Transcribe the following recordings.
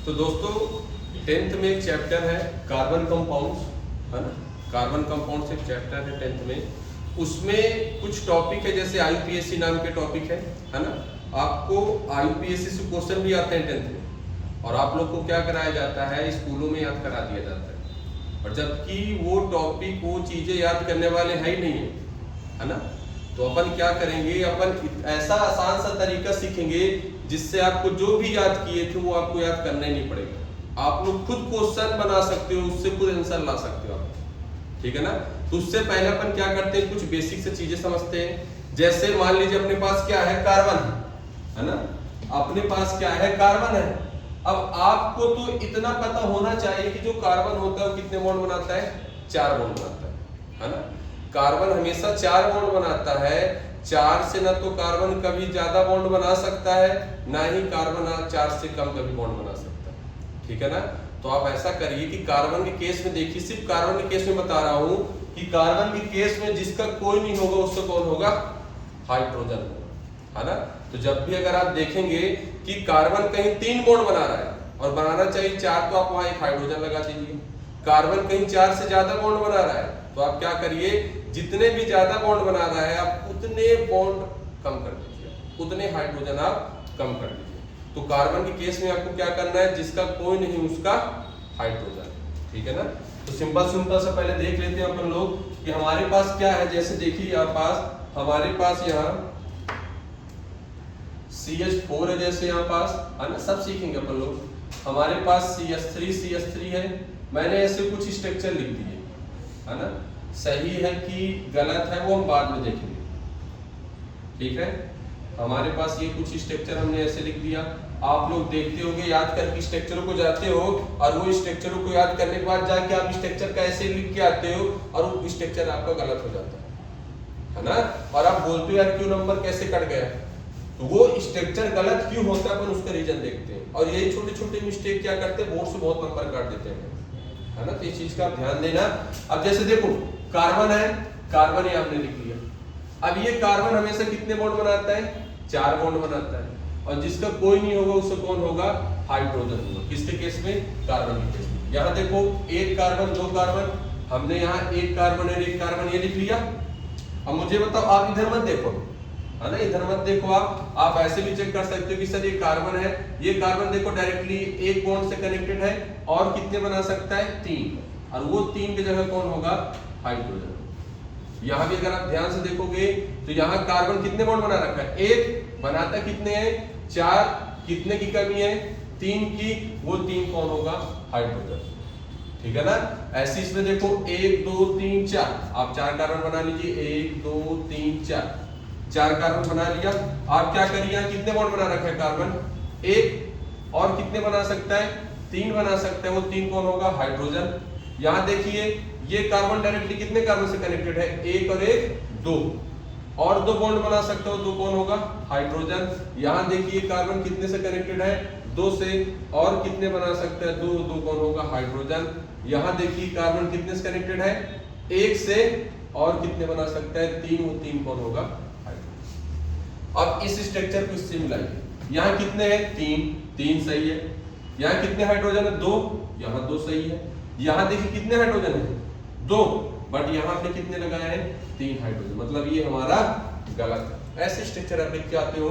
तो दोस्तों 10th में एक चैप्टर है कार्बन कंपाउंड्स, है ना। कार्बन कंपाउंड्स एक चैप्टर है 10th में। उसमें कुछ टॉपिक है जैसे आईयूपीएससी नाम के टॉपिक है ना। आपको आईयूपीएससी से क्वेश्चन भी आते हैं 10th में, और आप लोग को क्या कराया जाता है, स्कूलों में याद करा दिया जाता है। और जबकि वो टॉपिक, वो चीजें याद करने वाले है ही नहीं है ना। तो अपन क्या करेंगे, अपन ऐसा आसान सा तरीका सीखेंगे जिससे आपको जो भी याद किए थे वो आपको याद करना ही नहीं पड़ेगा। आप लोग खुद क्वेश्चन बना सकते हो, उससे खुद आंसर ला सकते हो आप, ठीक है ना। तो उससे पहले अपन क्या करते हैं, कुछ बेसिक से चीजें समझते हैं। जैसे मान लीजिए अपने पास क्या है, कार्बन है ना। अपने पास क्या है, कार्बन है। अब आपको तो इतना पता होना चाहिए कि जो कार्बन होता है वो कितने बॉन्ड बनाता है, 4 बॉन्ड बनाता है ना। कार्बन हमेशा 4 बॉन्ड बनाता है। 4 से ना तो कार्बन कभी ज्यादा बॉन्ड बना सकता है, ना ही कार्बन 4 से कम कभी बॉन्ड बना सकता है, ठीक है ना। तो आप ऐसा करिए कि कार्बन के केस में देखिए, सिर्फ कार्बन के केस में बता रहा हूं कि कार्बन के केस में जिसका कोई नहीं होगा उसका कौन होगा, हाइड्रोजन होगा, है ना। तो जब भी अगर आप देखेंगे कि कार्बन कहीं 3 बॉन्ड बना रहा है और बनाना चाहिए 4, तो आप वहां एक हाइड्रोजन लगा दीजिए। कार्बन कहीं 4 से ज्यादा बॉन्ड बना रहा है तो आप क्या करिए, जितने भी ज्यादा बॉन्ड बना रहा है आप उतने बॉन्ड कम कर दीजिए, उतने हाइड्रोजन आप कम कर दीजिए। तो कार्बन के केस में आपको क्या करना है, जिसका कोई नहीं उसका हाइड्रोजन, ठीक है ना। तो सिंपल सा पहले देख लेते हैं अपन लोग कि हमारे पास क्या है। जैसे देखिए यहाँ पास हमारे पास यहाँ CH4 है, जैसे यहाँ पास है ना, सब सीखेंगे अपन लोग। हमारे पास CH3 है। मैंने ऐसे कुछ स्ट्रक्चर लिख दिए, है ना। सही है कि गलत है वो हम बाद में देखेंगे, ठीक है। हमारे पास ये कुछ स्ट्रक्चर हमने ऐसे लिख दिया। आप लोग देखते होंगे, याद करके स्ट्रक्चरों को जाते हो और वो स्ट्रक्चरों को याद करने के बाद जाके आप स्ट्रक्चर कैसे लिख के आते हो और वो स्ट्रक्चर आपका गलत हो जाता है ना। और आप बोलते हो यार क्यों नंबर कैसे कट गया, तो वो स्ट्रक्चर गलत क्यों होता है अपन उसका रीजन देखते हैं। और यही छोटे छोटे मिस्टेक क्या करते हैं, बोर्ड से बहुत नंबर काट देते हैं, है ना। तो इस चीज का आप ध्यान देना। अब जैसे देखो कार्बन है, कार्बन ये आपने लिख लिया। अब ये कार्बन हमेशा कितने बॉन्ड बनाता है, 4 बॉन्ड बनाता है। और जिसका कोई नहीं होगा उसका कौन होगा, हाइड्रोजन होगा। किसके केस में, कार्बन के केस में। यहाँ देखो 1 कार्बन 2 कार्बन, हमने यहाँ 1 कार्बन और 1 कार्बन ये लिख लिया। अब मुझे बताओ, आप इधर मत देखो, है ना, इधर मत देखो। आप ऐसे भी चेक कर सकते हो कि सर ये कार्बन है, ये कार्बन देखो डायरेक्टली 1 बॉन्ड से कनेक्टेड है और कितने बना सकता है, 3। और वो 3 की जगह कौन होगा, हाइड्रोजन। यहाँ भी अगर आप ध्यान से देखोगे तो यहाँ कार्बन कितने बॉन्ड बना रखा है, 1 बनाता कितने हैं, 4। कितने की कमी है, 3 की, वो 3 कौन होगा, हाइड्रोजन, ठीक है ना। ऐसे इसमें देखो 1 2 3 4, आप 4 कार्बन बना लीजिए, 1 2 3 4 कार्बन बना लिया। आप क्या करिए, कितने बॉन्ड बना रखा है कार्बन, 1, और कितने बना सकता है, 3 बना सकता है, वो 3 कौन होगा, हाइड्रोजन। यहाँ देखिए ये कार्बन डायरेक्टली कितने कार्बन से कनेक्टेड है, 1 और 1 2, और 2 बॉन्ड बना सकता है, 2 कौन होगा, हाइड्रोजन। यहाँ देखिए कार्बन कितने से कनेक्टेड है, 2 से, और कितने बना सकता है, 2 कौन होगा, हाइड्रोजन। यहाँ देखिए कार्बन कितने से कनेक्टेड है, 1 से, और कितने बना सकता है, 3, वो 3 कौन होगा, हाइड्रोजन। अब इस स्ट्रक्चर को इससे मिलाइए, यहाँ कितने हैं, 3 सही है। यहाँ कितने हाइड्रोजन है, 2, यहाँ 2 सही है। यहाँ देखिए कितने हाइड्रोजन है, 2, बट यहाँ हमने कितने लगाए हैं, 3 हाइड्रोजन, मतलब ये हमारा गलत है। ऐसे स्ट्रक्चर आप लिख के आते हो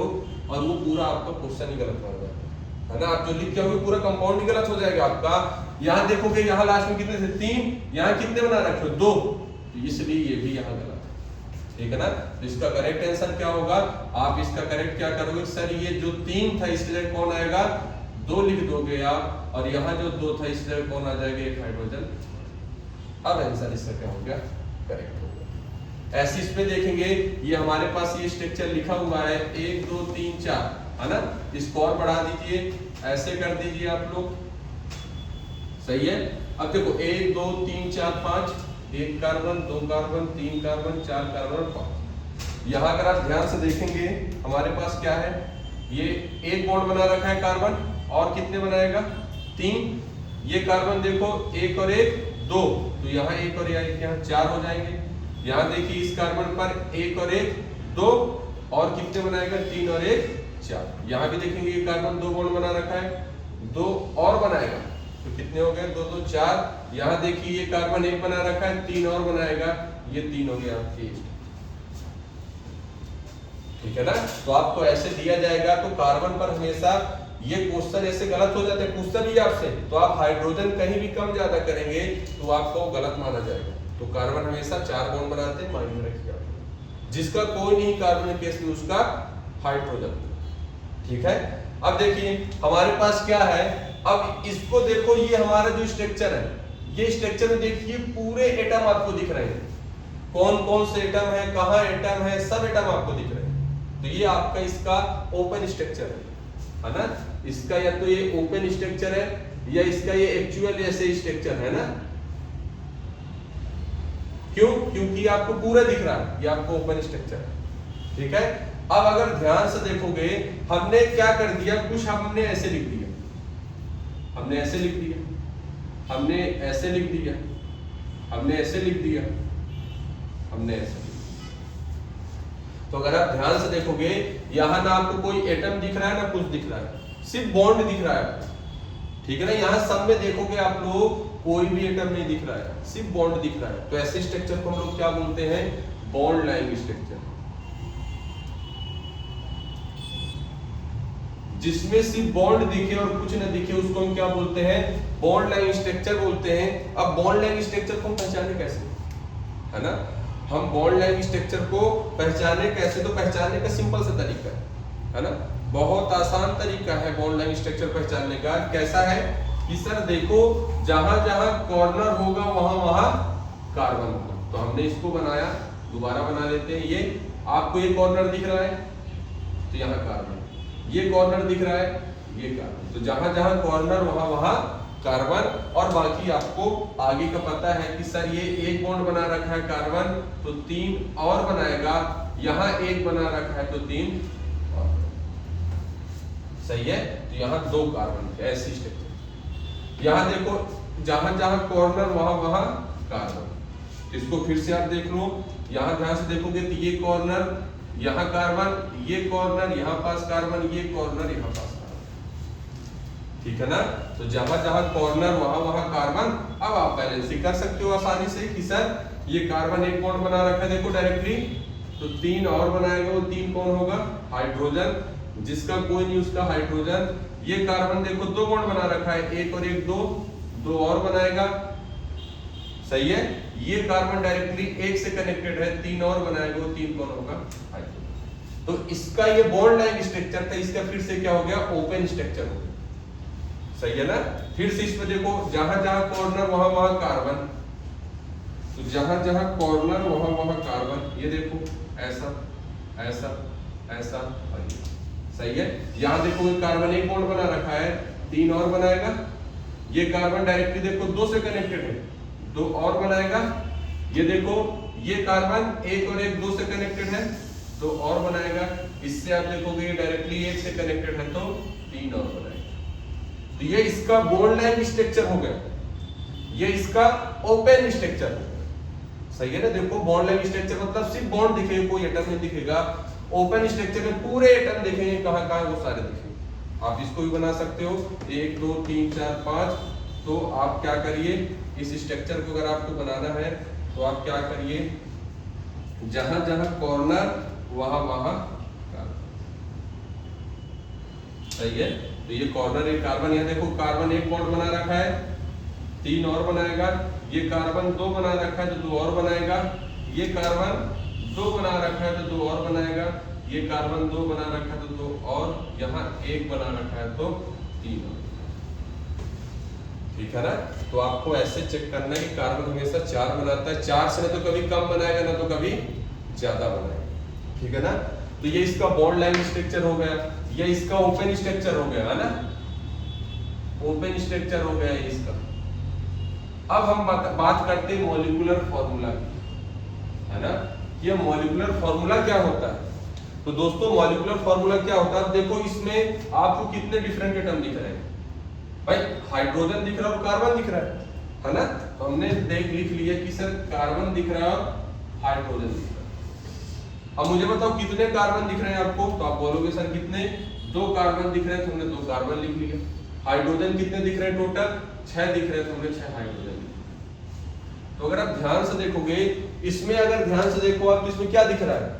और वो पूरा आपका क्वेश्चन ही गलत बन जाता है ना। आप जो लिख के आओगे पूरा कंपाउंड ही गलत हो जाएगा आपका। यहाँ देखोगे यहाँ लास्ट में कितने थे, 3, यहाँ कितने बना रखे हो, 2, तो इसलिए ये भी यहाँ गलत है, ठीक है ना। तो इसका करेक्ट आंसर क्या होगा, आप इसका करेक्ट क्या करोगे, सर ये जो 3 था इसकी जगह कौन आएगा, 2 लिख दोगे आप, और यहाँ जो 2 था इस जगह कौन आ जाएगा, एक हाइड्रोजन। अब आंसर इसका क्या हो गया, करेक्ट हो गया। ऐसे इसमें देखेंगे, ये हमारे पास ये स्ट्रक्चर लिखा हुआ है 1 2 3 4, है ना। इसको और बढ़ा दीजिए, ऐसे कर दीजिए आप लोग, सही है। अब देखो 1 2 3 4 5, 1 कार्बन 2 कार्बन 3 कार्बन 4 कार्बन 5। यहाँ अगर आप ध्यान से देखेंगे हमारे पास क्या है, ये 1 बॉन्ड बना रखा है कार्बन, और कितने बनाएगा, 3। ये कार्बन देखो 1 और 1 2, तो यहाँ 1 और 1 यहाँ 4 हो जाएंगे। यहाँ देखिए इस कार्बन पर 1 और 1 2, और कितने बनाएगा, 3 और 1 4। यहाँ भी देखेंगे ये कार्बन 2 बॉन्ड बना रखा है, दो और बनाएगा तो कितने हो गए, दो दो चार। यहाँ देखिए ये कार्बन एक बना रखा है, तीन और बनाएगा, ये तीन हो गया आपके। ठीक है ना। तो आपको ऐसे दिया जाएगा तो कार्बन पर हमेशा ये क्वेश्चन ऐसे गलत हो जाते हैं, पूछता भी आपसे, तो आप हाइड्रोजन कहीं भी कम ज्यादा करेंगे तो आपको गलत माना जाएगा। तो कार्बन हमेशा चार बॉन्ड बनाते हैं, माइंड में रखिएगा। जिसका कोई नहीं कार्बन केस में उसका हाइड्रोजन। ठीक है। अब देखिए हमारे पास क्या है, अब इसको देखो, ये हमारा जो स्ट्रक्चर है, ये स्ट्रक्चर में देखिए पूरे एटम आपको दिख रहे हैं, कौन कौन से एटम है, कहाँ एटम है, सब एटम आपको दिख रहे हैं। तो ये आपका इसका ओपन स्ट्रक्चर है ना। इसका या तो ये ओपन स्ट्रक्चर है या इसका ये एक्चुअल ऐसे स्ट्रक्चर है ना। क्यों? क्योंकि आपको पूरा दिख रहा है, ये आपको ओपन स्ट्रक्चर है। ठीक है। अब अगर ध्यान से देखोगे, हमने क्या कर दिया, कुछ हमने ऐसे लिख दिया, हमने ऐसे लिख दिया, हमने ऐसे लिख दिया, हमने ऐसे लिख दिया, हमने ऐसे लिख दिया। तो अगर आप ध्यान से देखोगे, यहां ना आपको कोई एटम दिख रहा है ना कुछ दिख रहा है, सिर्फ बॉन्ड दिख रहा है। ठीक है ना। यहां सब में देखोगे आप लोग, कोई भी एटम नहीं दिख रहा है, सिर्फ बॉन्ड दिख रहा है। तो ऐसे स्ट्रक्चर को हम लोग क्या बोलते हैं, बॉन्ड लाइंग स्ट्रक्चर। जिसमें सिर्फ बॉन्ड दिखे और कुछ न दिखे उसको हम क्या बोलते हैं, बॉन्ड लाइन स्ट्रक्चर बोलते हैं। अब बॉन्ड लाइन स्ट्रक्चर को हम पहचाने कैसे, है ना। हम बॉन्ड लाइन स्ट्रक्चर को पहचाने कैसे, तो पहचानने का सिंपल सा तरीका है ना, बहुत आसान तरीका है बॉन्ड लाइन स्ट्रक्चर पहचानने का। कैसा है कि सर देखो, जहां जहां कॉर्नर होगा वहां वहां कार्बन होगा। तो हमने इसको बनाया, दोबारा बना लेते हैं। ये आपको ये कॉर्नर दिख रहा है तो यहाँ कार्बन, ये कॉर्नर दिख रहा है, ये कार्बन। तो जहां जहां कॉर्नर वहां वहां कार्बन। और बाकी आपको आगे का पता है कि सर ये एक बॉन्ड बना रखा है कार्बन, तो तीन और बनाएगा, यहाँ एक बना रखा है तो तीन और। सही है। तो यहाँ दो कार्बन, ऐसी स्ट्रक्चर। यहाँ देखो, जहां जहां कॉर्नर वहां वहां कार्बन। इसको फिर से आप देख लो, यहाँ ध्यान से देखोगे तो ये कॉर्नर, यहाँ कार्बन, ये कॉर्नर, यहाँ पास कार्बन, ये कॉर्नर, यहाँ पास कार्बन। ठीक है ना। तो जहां जहां कॉर्नर वहां वहां कार्बन। अब आप बैलेंसिंग कर सकते हो आसानी से कि सर ये कार्बन एक बॉन्ड बना रखा है, देखो डायरेक्टली, तो तीन और बनाएगा, वो तीन कौन होगा, हाइड्रोजन। जिसका कोई नहीं उसका हाइड्रोजन। ये कार्बन देखो दो बॉन्ड बना रखा है, एक और एक, दो, दो और बनाएगा। सही है। ये कार्बन डायरेक्टली एक से कनेक्टेड है, तीन और बनाएगा, वो तीन कौन होगा, हाइड्रोजन। तो इसका ये बॉन्ड लाइन स्ट्रक्चर था, इसका फिर से क्या हो गया, ओपन स्ट्रक्चर हो गया। सही है ना। फिर से इसमें देखो, जहां जहां कॉर्नर वहां वहां कार्बन, तो जहां जहां कॉर्नर वहां वहां कार्बन। ये देखो ऐसा ऐसा ऐसा और ये। सही है। यहां देखो कार्बन एक बॉन्ड बना रखा है, तीन और बनाएगा। ये कार्बन डायरेक्टली देखो दो से कनेक्टेड है, दो और बनाएगा। ये देखो ये कार्बन एक और एक, दो से कनेक्टेड है, दो और बनाएगा। इससे आप देखोगे ये डायरेक्टली एक से कनेक्टेड है तो तीन और बनाएगा। तो ये इसका बॉन्ड लाइन स्ट्रक्चर हो गया, ये इसका ओपन स्ट्रक्चर। सही है ना। देखो बॉन्ड लाइन स्ट्रक्चर मतलब सिर्फ बॉन्ड दिखेगा, कोई एटम नहीं दिखेगा। ओपन स्ट्रक्चर में पूरे एटम दिखेंगे, कहां कहां वो सारे दिखेंगे। आप इसको भी बना सकते हो, 1 2 3 4 5। तो आप क्या करिए, इस स्ट्रक्चर को अगर आपको बनाना है तो आप क्या करिए, जहां जहां कॉर्नर वहां वहां कार्बन। सही है। तो ये कॉर्नर एक कार्बन, यहाँ देखो कार्बन एक बॉन्ड बना रखा है, तीन और बनाएगा। ये कार्बन दो बना रखा है तो दो और बनाएगा। ये कार्बन दो बना रखा है तो दो और बनाएगा। ये कार्बन दो बना रखा है तो दो और, यहाँ एक बना रखा है तो तीन और। ठीक है ना। तो आपको ऐसे चेक करना है कि कार्बन हमेशा चार बनाता है, चार से ना तो कभी कम बनाएगा ना तो कभी ज्यादा बनाएगा। ठीक है ना। तो ये इसका बॉन्ड लाइन स्ट्रक्चर हो गया, ये इसका ओपन स्ट्रक्चर हो गया, है ना, ओपन स्ट्रक्चर हो गया इसका। अब हम बात करते हैं मॉलिक्यूलर फॉर्मूला की, है ना। ये मॉलिक्यूलर फॉर्मूला क्या होता है। तो दोस्तों मॉलिक्यूलर फॉर्मूला क्या होता है, देखो इसमें आपको कितने डिफरेंट एटम दिख रहे हैं भाई, हाइड्रोजन दिख रहा है और कार्बन दिख रहा है ना। तो हमने लिख लिया कि सर कार्बन दिख रहा है और हाइड्रोजन दिख रहा है। अब मुझे बताओ कितने कार्बन दिख रहे हैं आपको, तो आप बोलोगे सर कितने, दो कार्बन दिख रहे हैं, तो हमने दो कार्बन लिख लिया। हाइड्रोजन कितने दिख रहे हैं टोटल? 6 दिख रहे हैं, तो हमने 6 हाइड्रोजन लिखे। तो अगर आप ध्यान से देखोगे इसमें, अगर ध्यान से देखो आप, इसमें क्या दिख रहा है?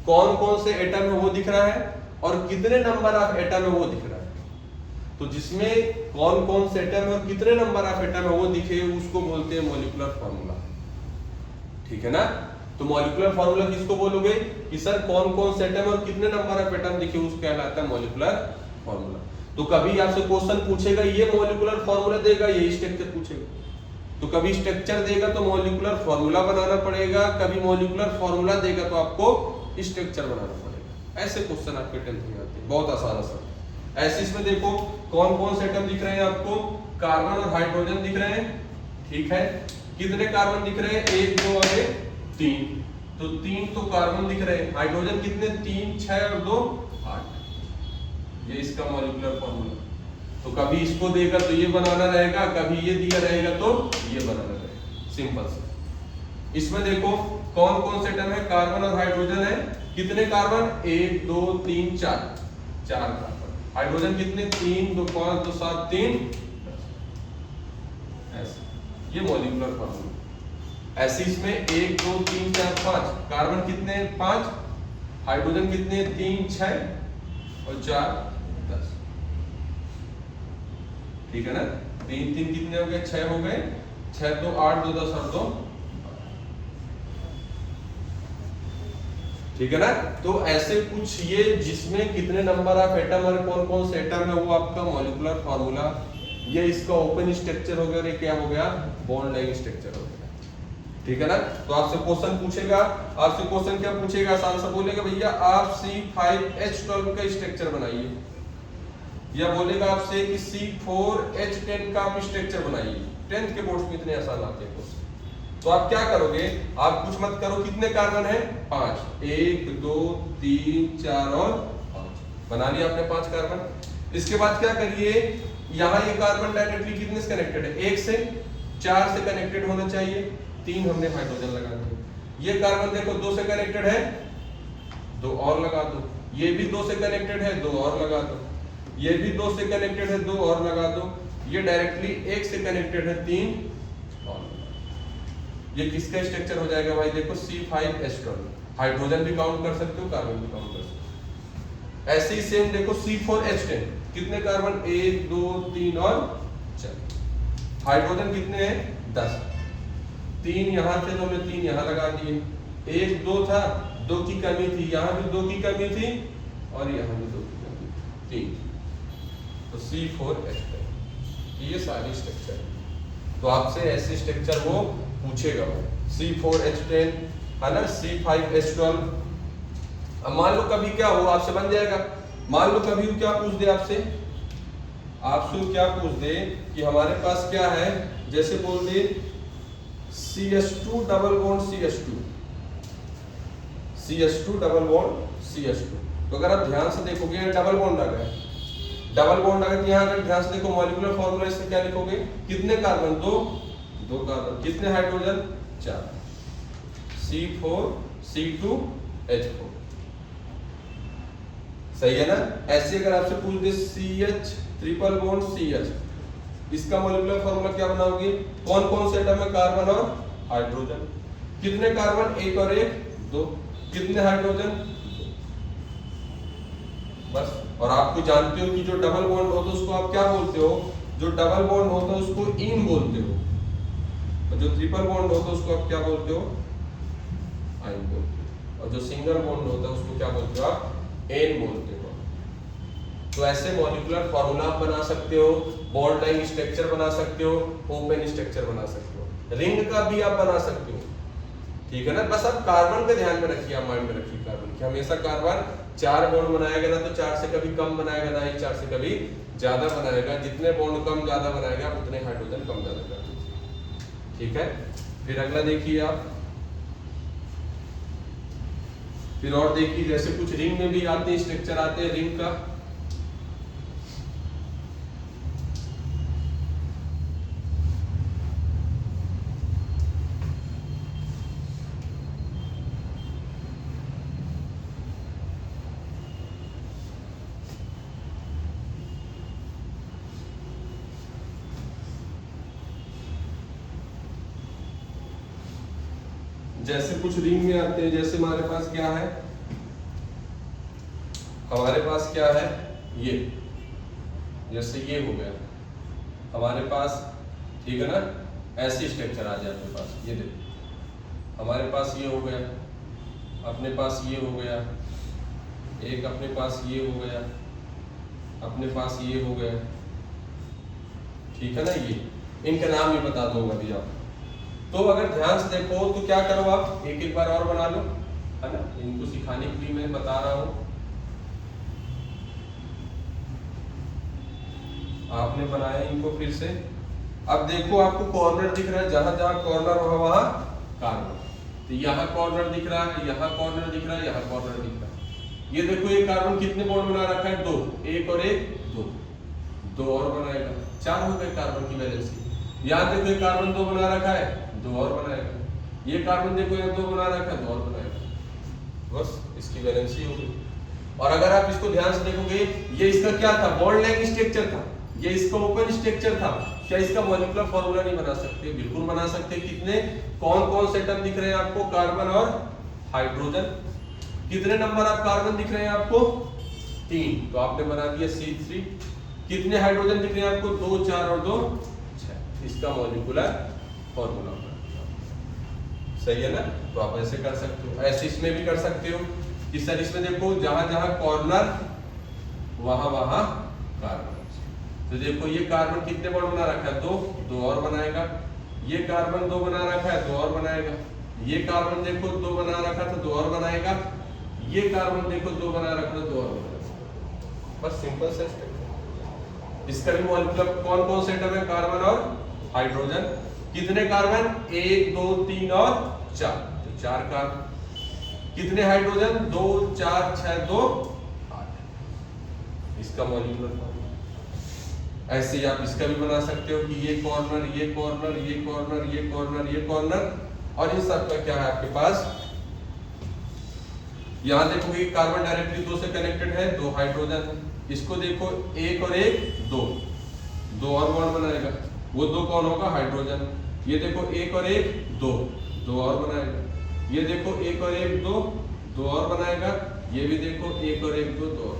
कौन कौन से एटम है वो दिख रहा है, और कितने नंबर ऑफ एटम है वो दिख रहा है। तो जिसमें कौन कौन से एटम है और कितने नंबर ऑफ एटम है वो दिखे, उसको बोलते हैं मॉलिक्यूलर फार्मूला। ठीक है ना? तो मॉलिक्यूलर फार्मूला किसको बोलोगे कि सर कौन कौन से एटम और कितने नंबर ऑफ एटम दिखे, उसको कहलाता है मॉलिक्यूलर फार्मूला। तो कभी आपसे क्वेश्चन पूछेगा ये मॉलिक्यूलर फार्मूला देगा, ये स्ट्रक्चर पूछेगा। तो कभी स्ट्रक्चर देगा तो मॉलिक्यूलर फार्मूला बनाना पड़ेगा, कभी मॉलिक्यूलर फार्मूला देगा तो आपको स्ट्रक्चर बनाना पड़ेगा। ऐसे क्वेश्चन आपके 10th में आते हैं, बहुत आसान आसान। ऐसे इसमें देखो कौन कौन से एटम दिख रहे हैं आपको, कार्बन और हाइड्रोजन दिख रहे हैं। ठीक है, कितने कार्बन दिख रहे हैं? 1 2 और 3। तो 3 तो कार्बन दिख रहे हैं। हाइड्रोजन कितने? 3 6 और 2 8। ये इसका मॉलिक्यूलर फार्मूला। तो कभी इसको देगा तो ये बनाना रहेगा, कभी ये दिया रहेगा तो ये बनाना रहेगा, सिंपल से। इसमें देखो कौन कौन से एटम है, कार्बन और हाइड्रोजन है। कितने कार्बन? 1 2 3 4, 4 कार्बन। हाइड्रोजन कितने? 3 2 5 2 7 3 ऐसे। ये मॉलिक्यूलर फार्मूला। ऐसे इसमें 1 2 3 4 5, कार्बन कितने? 5, हाइड्रोजन कितने? 3 6 और 4 10। ठीक है ना? 3 3 कितने हो गए? 6 हो गए। 6 2 8 2 10 और 2। ठीक है ना? तो ऐसे कुछ ये जिसमें कितने नंबर ऑफ एटम और कौन कौन से एटम है वो आपका मॉलिक्यूलर फार्मूला। ये इसका ओपन स्ट्रक्चर हो गया और ये क्या हो गया? बॉन्ड लाइन स्ट्रक्चर हो गया। ठीक है ना? तो आपसे क्वेश्चन पूछेगा, आपसे क्वेश्चन क्या पूछेगा? आसान सा बोलेगा भैया आप C5H12 का स्ट्रक्चर बनाइए, या बोलेगा आपसे कि C4H10 का आप स्ट्रक्चर बनाइए। 10th के बोर्ड में इतने आसान आते हैं क्वेश्चन। तो आप क्या करोगे? आप कुछ मत करो, कितने कार्बन है? 5, 1 2 3 4 और 5। बना लिया आपने 5 कार्बन। इसके बाद क्या करिए, यहाँ ये कार्बन डायरेक्टली कितने से कनेक्टेड है? 1 से 4 से कनेक्टेड होना चाहिए। 3 हमने हाइड्रोजन लगा दिया। ये कार्बन देखो 2 से कनेक्टेड है, 2 और लगा दो। ये भी 2 से कनेक्टेड है, 2 और लगा दो। ये भी 2 से कनेक्टेड है, 2 और लगा दो। ये डायरेक्टली 1 से कनेक्टेड है, 3 और। ये किसका स्ट्रक्चर हो जाएगा भाई? देखो C5H12। हाइड्रोजन भी काउंट कर सकते हो, कार्बन भी काउंट कर सकते हो। ऐसे ही सेम देखो C4H10, कितने कार्बन? 1 2 3 और 4। हाइड्रोजन कितने हैं? 10। 3 यहाँ थे तो हमने 3 यहाँ लगा दिए। 1 2 था, 2 की कमी थी, यहाँ भी 2 की कमी थी और यहाँ भी 2 की कमी थी, 3। तो C4H10 ये सारी स्ट्रक्चर है। तो आपसे ऐसे स्ट्रक्चर वो पूछेगा, C4H10 है ना, C5H12। अब मान लो कभी क्या हो, आपसे बन जाएगा। मान लो कभी क्या पूछ दे आपसे, क्या पूछ दे कि हमारे पास क्या है, जैसे बोल दे CH2 double bond CH2, CH2 double bond CH2। तो अगर आप ध्यान से देखोगे डबल बॉन्ड आ गया, डबल बॉन्ड अगर यहाँ अगर ध्यान से देखो मॉलिक्यूलर फार्मूला इससे क्या लिखोगे? कितने कार्बन? 2 कार्बन। कितने हाइड्रोजन? 4। C4C2H4। सही है ना? ऐसे अगर आपसे पूछ दे CH ट्रिपल बॉन्ड CH, इसका मॉलिक्यूलर फार्मूला क्या बनाओगे? कौन कौन से एटम है? कार्बन और हाइड्रोजन। कितने कार्बन? 1 और 1 2। कितने हाइड्रोजन? बस। और आपको जानते हो कि जो डबल बॉन्ड होता है उसको आप क्या बोलते हो? जो डबल बॉन्ड होता है उसको इन बोलते हो, और जो ट्रिपल बॉन्ड होता है उसको आप क्या बोलते हो? आइन बोलते हो। और जो सिंगल बॉन्ड होता है उसको क्या बोलते हो आप? एन बोलते हो। तो ऐसे मॉलिक्यूलर फार्मूला आप बना सकते हो, बॉन्ड लाइन स्ट्रक्चर बना सकते हो, ओपन स्ट्रक्चर बना सकते हो, रिंग का भी आप बना सकते हो। ठीक है ना? बस आप कार्बन का ध्यान में रखिए, आप माइंड में रखिए कार्बन कि हमेशा कार्बन 4 बॉन्ड बनाएगा ना तो 4 से कभी कम बनाएगा ना ही 4 से कभी ज्यादा बनाएगा। जितने बॉन्ड कम ज्यादा बनाएगा उतने हाइड्रोजन कम ज्यादा कर दीजिए। ठीक है? फिर अगला देखिए आप, फिर और देखिए जैसे कुछ रिंग में भी आते हैं, स्ट्रक्चर आते हैं रिंग का। जैसे कुछ रिंग में आते हैं, जैसे हमारे पास क्या है, हमारे पास क्या है, ये जैसे ये हो गया हमारे पास, ठीक है ना, ऐसी स्ट्रक्चर आ जाए अपने पास। ये देखो हमारे पास ये हो गया, अपने पास ये हो गया, एक अपने पास ये हो गया, अपने पास ये हो गया, ठीक है ना। ये इनका नाम ही बता दूंगा अभी आप। तो अगर ध्यान से देखो तो क्या करो, आप एक एक बार और बना लो, है ना, इनको सिखाने के लिए मैं बता रहा हूं। आपने बनाया इनको फिर से। अब देखो आपको कॉर्नर दिख रहा है, जहां जहां कॉर्नर होगा वहां कार्बन। तो यहाँ कॉर्नर दिख रहा है, यहाँ कॉर्नर दिख रहा है, यहाँ कॉर्नर दिख रहा है। ये देखो ये कार्बन कितने बॉन्ड बना रखा है, 2, एक और एक, 2 और बनाएगा, 4 हो गए कार्बन की वैलेंसी। यहाँ देखो ये कार्बन 2 बना रखा है, 2 और बनाएगा। ये कार्बन देखो यहाँ 2 बना रखा है, 2 और बनाएगा। बस इसकी वैलेंसी हो गई। और अगर आप इसको ध्यान से देखोगे, ये इसका क्या था, बॉन्ड लाइक स्ट्रक्चर था, ये इसका ओपन स्ट्रक्चर था। क्या इसका मॉलिक्यूलर फॉर्मूला नहीं बना सकते? बिल्कुल बना सकते। कितने, कौन कौन से एटम दिख रहे हैं आपको, कार्बन और हाइड्रोजन। कितने नंबर आप कार्बन दिख रहे हैं आपको, 3, तो आपने बना दिया C3। कितने हाइड्रोजन दिख रहे हैं आपको, 2, 4 और 2, 6। इसका मॉलिक्यूलर फॉर्मूला सही है ना। तो आप ऐसे कर सकते हो, ऐसे इसमें भी कर सकते हो कि सर इसमें देखो जहां जहां कॉर्नर वहां वहां कार्बन। तो देखो ये कार्बन कितने बॉन्ड बना रखा है, 2, 2 और बनाएगा। ये कार्बन 2 बना रखा है, 2 और बनाएगा। ये कार्बन देखो 2 बना रखा था, 2 और बनाएगा। ये कार्बन देखो 2 बना रखा था, 2 और बनाएगा। बस सिंपल से स्ट्रक्चर। इसका भी मॉलिक्यूलर कौन कौन से एटम है, कार्बन और हाइड्रोजन। कितने कार्बन, 1, 2, 3 और 4, तो 4 कार्बन। कितने हाइड्रोजन, 2, 4, 6, 2, 8। इसका मॉलिक्यूलर फॉर्मूला। ऐसे ही आप इसका भी बना सकते हो कि ये कॉर्नर, ये कॉर्नर, ये कॉर्नर, ये कॉर्नर, ये कॉर्नर, और इन सब का क्या है आपके पास। यहां देखो कि कार्बन डायरेक्टली 2 से कनेक्टेड है, 2 हाइड्रोजन है। इसको देखो 1 और 1, 2 और बॉन्ड बनाएगा। वो 2 कौन होगा, हाइड्रोजन। ये देखो 1 और 1, 2 और बनाएगा। ये देखो 1 और 1, 2 और बनाएगा। ये भी देखो 1 और 1, 2 और।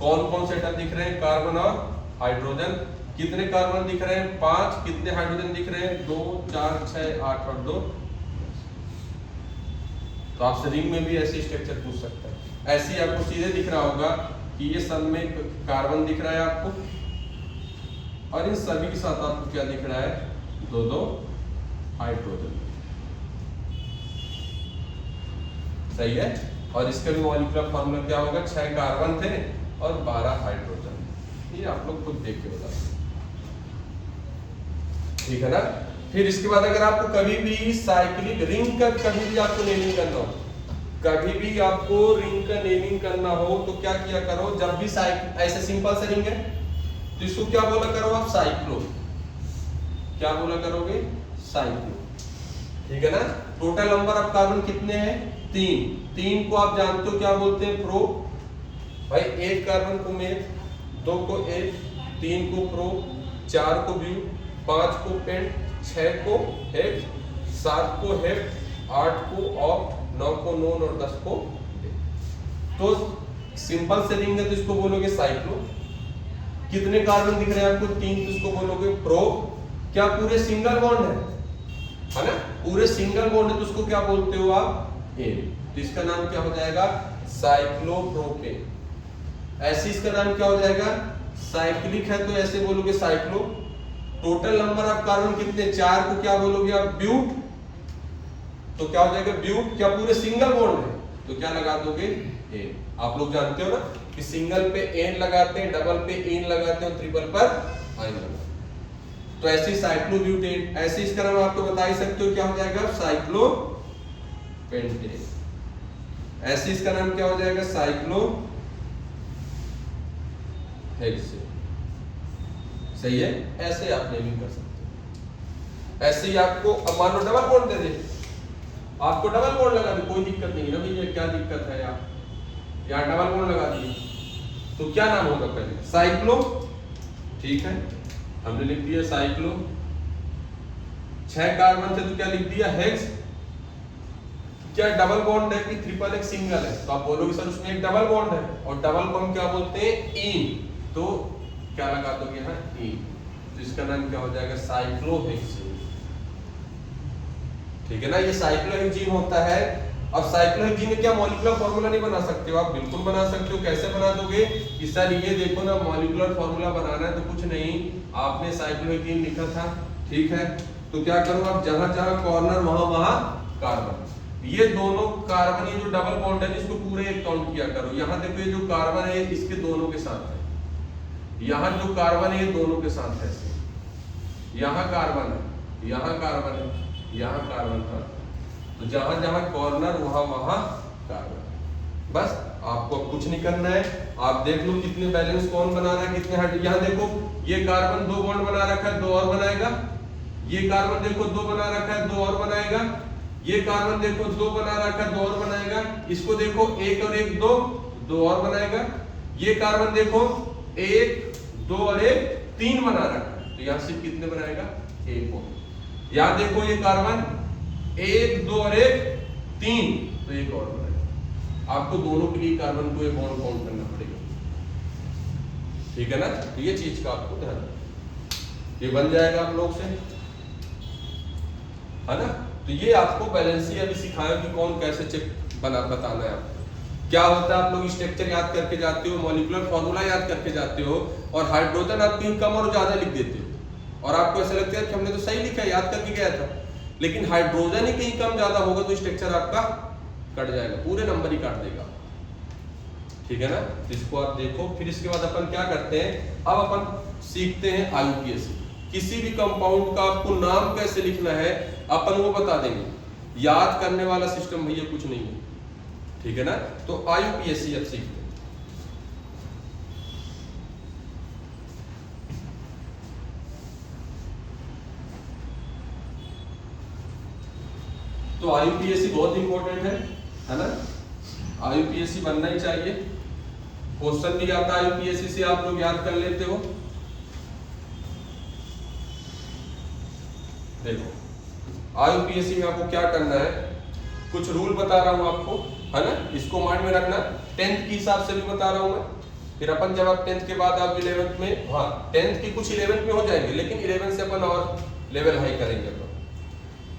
कौन कौन से एटम दिख रहे हैं, कार्बन और हाइड्रोजन। कितने कार्बन दिख रहे हैं, 5। कितने हाइड्रोजन दिख रहे हैं, 2, 4, 6, 8 और 2। तो आपसे रिंग में भी ऐसी स्ट्रक्चर पूछ सकता है। ऐसे ही आपको सीधे दिख रहा होगा कि ये सब में कार्बन दिख रहा है आपको, और इन सभी के साथ आपको क्या दिख रहा है, 2 हाइड्रोजन। सही है। और इसका भी मॉलिक्यूलर फॉर्मूला क्या होगा, 6 कार्बन थे और 12 हाइड्रोजन। ये आप लोग खुद देख के बता सकते, ठीक है ना। फिर इसके बाद अगर आपको कभी भी साइक्लिक रिंग का कभी भी आपको नेमिंग करना हो, कभी भी आपको रिंग का नेमिंग करना हो, तो क्या किया करो, जब भी ऐसे सिंपल से रिंग है तो इसको क्या बोला करो आप, साइक्लो। क्या बोला करोगे, साइक्लो, ठीक है ना। टोटल नंबर ऑफ कार्बन कितने हैं, 3 को आप जानते हो क्या बोलते हैं, प्रो। भाई 1 कार्बन को मेथ, 2 को एच, 3 को प्रो, 4 को ब्यू, 5 को पेंट, 6 को हेक्स, 7 को हेप्ट, 8 को ऑक्ट, 9 को नोन और 10 को डेक। तो सिंपल से रिंग है तो इसको बोलोगे साइक्लो। कितने कार्बन दिख रहे हैं आपको, 3, तो इसको बोलोगे प्रो। क्या पूरे सिंगल बॉन्ड है ना, पूरे सिंगल बॉन्ड है तो उसको क्या बोलते हो आप, एन। तो इसका नाम क्या हो जाएगा, साइक्लोप्रोपेन। ऐसे इसका नाम क्या हो जाएगा, साइक्लिक है तो ऐसे बोलोगे cyclo. Total number of carbon कितने, 4 को क्या बोलोगे आप, ब्यूट। तो क्या हो जाएगा, ब्यूट। क्या पूरे सिंगल बॉन्ड है तो क्या लगा दोगे, एन। आप लोग जानते हो ना कि सिंगल पे एन लगाते हैं, डबल पे एन लगाते हैं, ट्रिपल पर आइन लगाते हैं। तो ऐसे साइक्लोब्यूटेन, ऐसे इसका नाम आपको बता ही सकते हो क्या हो जाएगा, साइक्लोपेंटेन। ऐसे इसका नाम क्या हो जाएगा, साइक्लोहेक्सेन। सही है। ऐसे आप नेमिंग कर सकते हो। ऐसे ही आपको अब मान लो डबल बॉन्ड दे दे, आपको डबल बॉन्ड लगा दे, कोई दिक्कत नहीं ना भैया, क्या दिक्कत है यार, यहाँ डबल बॉन्ड लगा दिए तो क्या नाम होगा, पहले साइक्लो, ठीक है, हमने लिख दिया साइक्लो। 6 कार्बन थे तो क्या लिख दिया, हेक्स। क्या डबल बॉन्ड है कि ट्रिपल एक सिंगल है? तो आप बोलोगे सर उसमें एक डबल बॉन्ड है, और डबल को हम क्या बोलते हैं? ईन। तो क्या लगा दोगे यहाँ? ईन। तो इसका नाम क्या हो जाएगा? साइक्लोहेक्सीन। ठीक है ना, ये साइक्लोहेक्सीन होता है। अब साइक्लोहेक्सीन में क्या मॉलिक्यूलर फार्मूला नहीं बना सकते हो? आप बिल्कुल बना सकते हो। कैसे बना दोगे कि सर ये देखो ना, मॉलिक्यूलर फार्मूला बनाना है तो कुछ नहीं, आपने साइक्लोहेक्सीन लिखा था, ठीक है, तो क्या करो आप, जहां जहां कॉर्नर वहां कार्बन, ये दोनों कार्बन, ये जो डबल बॉन्ड है इसको पूरे एक काउंट किया करो। यहाँ देखो ये जो कार्बन है इसके दोनों के साथ है, यहाँ जो कार्बन है ये दोनों के साथ है, यहाँ कार्बन है, यहाँ कार्बन है, यहाँ कार्बन था, तो जहां जहां कॉर्नर वहां कार्बन। बस आपको अब कुछ नहीं करना है, आप देख लो कितने बैलेंस कौन बना रहा है, कितने हाइड्रोजन। यहाँ देखो ये कार्बन 2 बॉन्ड बना रखा है, 2 और बनाएगा। ये कार्बन देखो 2 बना रखा है, 2 और बनाएगा। ये कार्बन देखो 2 बना रखा है, 2 और बनाएगा। इसको देखो 1 और 1 2 और बनाएगा। ये कार्बन देखो 1 2 और 1 3 बना रखा है, तो यहाँ सिर्फ कितने बनाएगा? 1 और। यहाँ देखो ये कार्बन 1 2 और 1 3, तो 1 और बनाएगा। आपको दोनों के लिए कार्बन को एक बॉन्ड काउंट करना पड़ेगा, ठीक है ना। तो ये चीज का आपको ध्यान, ये बन जाएगा आप लोग से, है ना। तो ये आपको बैलेंसी अभी सिखाया कि कौन कैसे चेक बताना है आपको। क्या होता है, आप लोग स्ट्रक्चर याद करके जाते हो, मॉलिक्यूलर फार्मूला याद करके जाते हो, और हाइड्रोजन आप कहीं कम और ज्यादा लिख देते हो, और आपको ऐसा लगता है कि हमने तो सही लिखा है, याद करके गया था, लेकिन हाइड्रोजन ही कहीं कम ज्यादा होगा तो स्ट्रक्चर आपका कट जाएगा, पूरे नंबर ही काट देगा, ठीक है ना। इसको आप देखो। फिर इसके बाद अपन क्या करते हैं, अब अपन सीखते हैं आईयूपीएसी। किसी भी कंपाउंड का आपको नाम कैसे लिखना है अपन वो बता देंगे, याद करने वाला सिस्टम भैया कुछ नहीं है, ठीक है ना। तो आईयूपीएसी अब सीखते हैं। तो आईयूपीएसी बहुत इंपॉर्टेंट है ना। आईयूपीएसी बनना ही चाहिए, क्वेश्चन भी आता है आईयूपीएसी से, आप लोग याद कर लेते हो। देखो आईयूपीएसी में आपको क्या करना है, कुछ रूल बता रहा हूं आपको, है ना, इसको माइंड में रखना। 10th के हिसाब से भी बता रहा हूं मैं, फिर अपन जब आप 10th के बाद आप 11th में, हाँ 10th की कुछ 11th में हो जाएंगे, लेकिन 11th से अपन और लेवल हाई करेंगे अपन,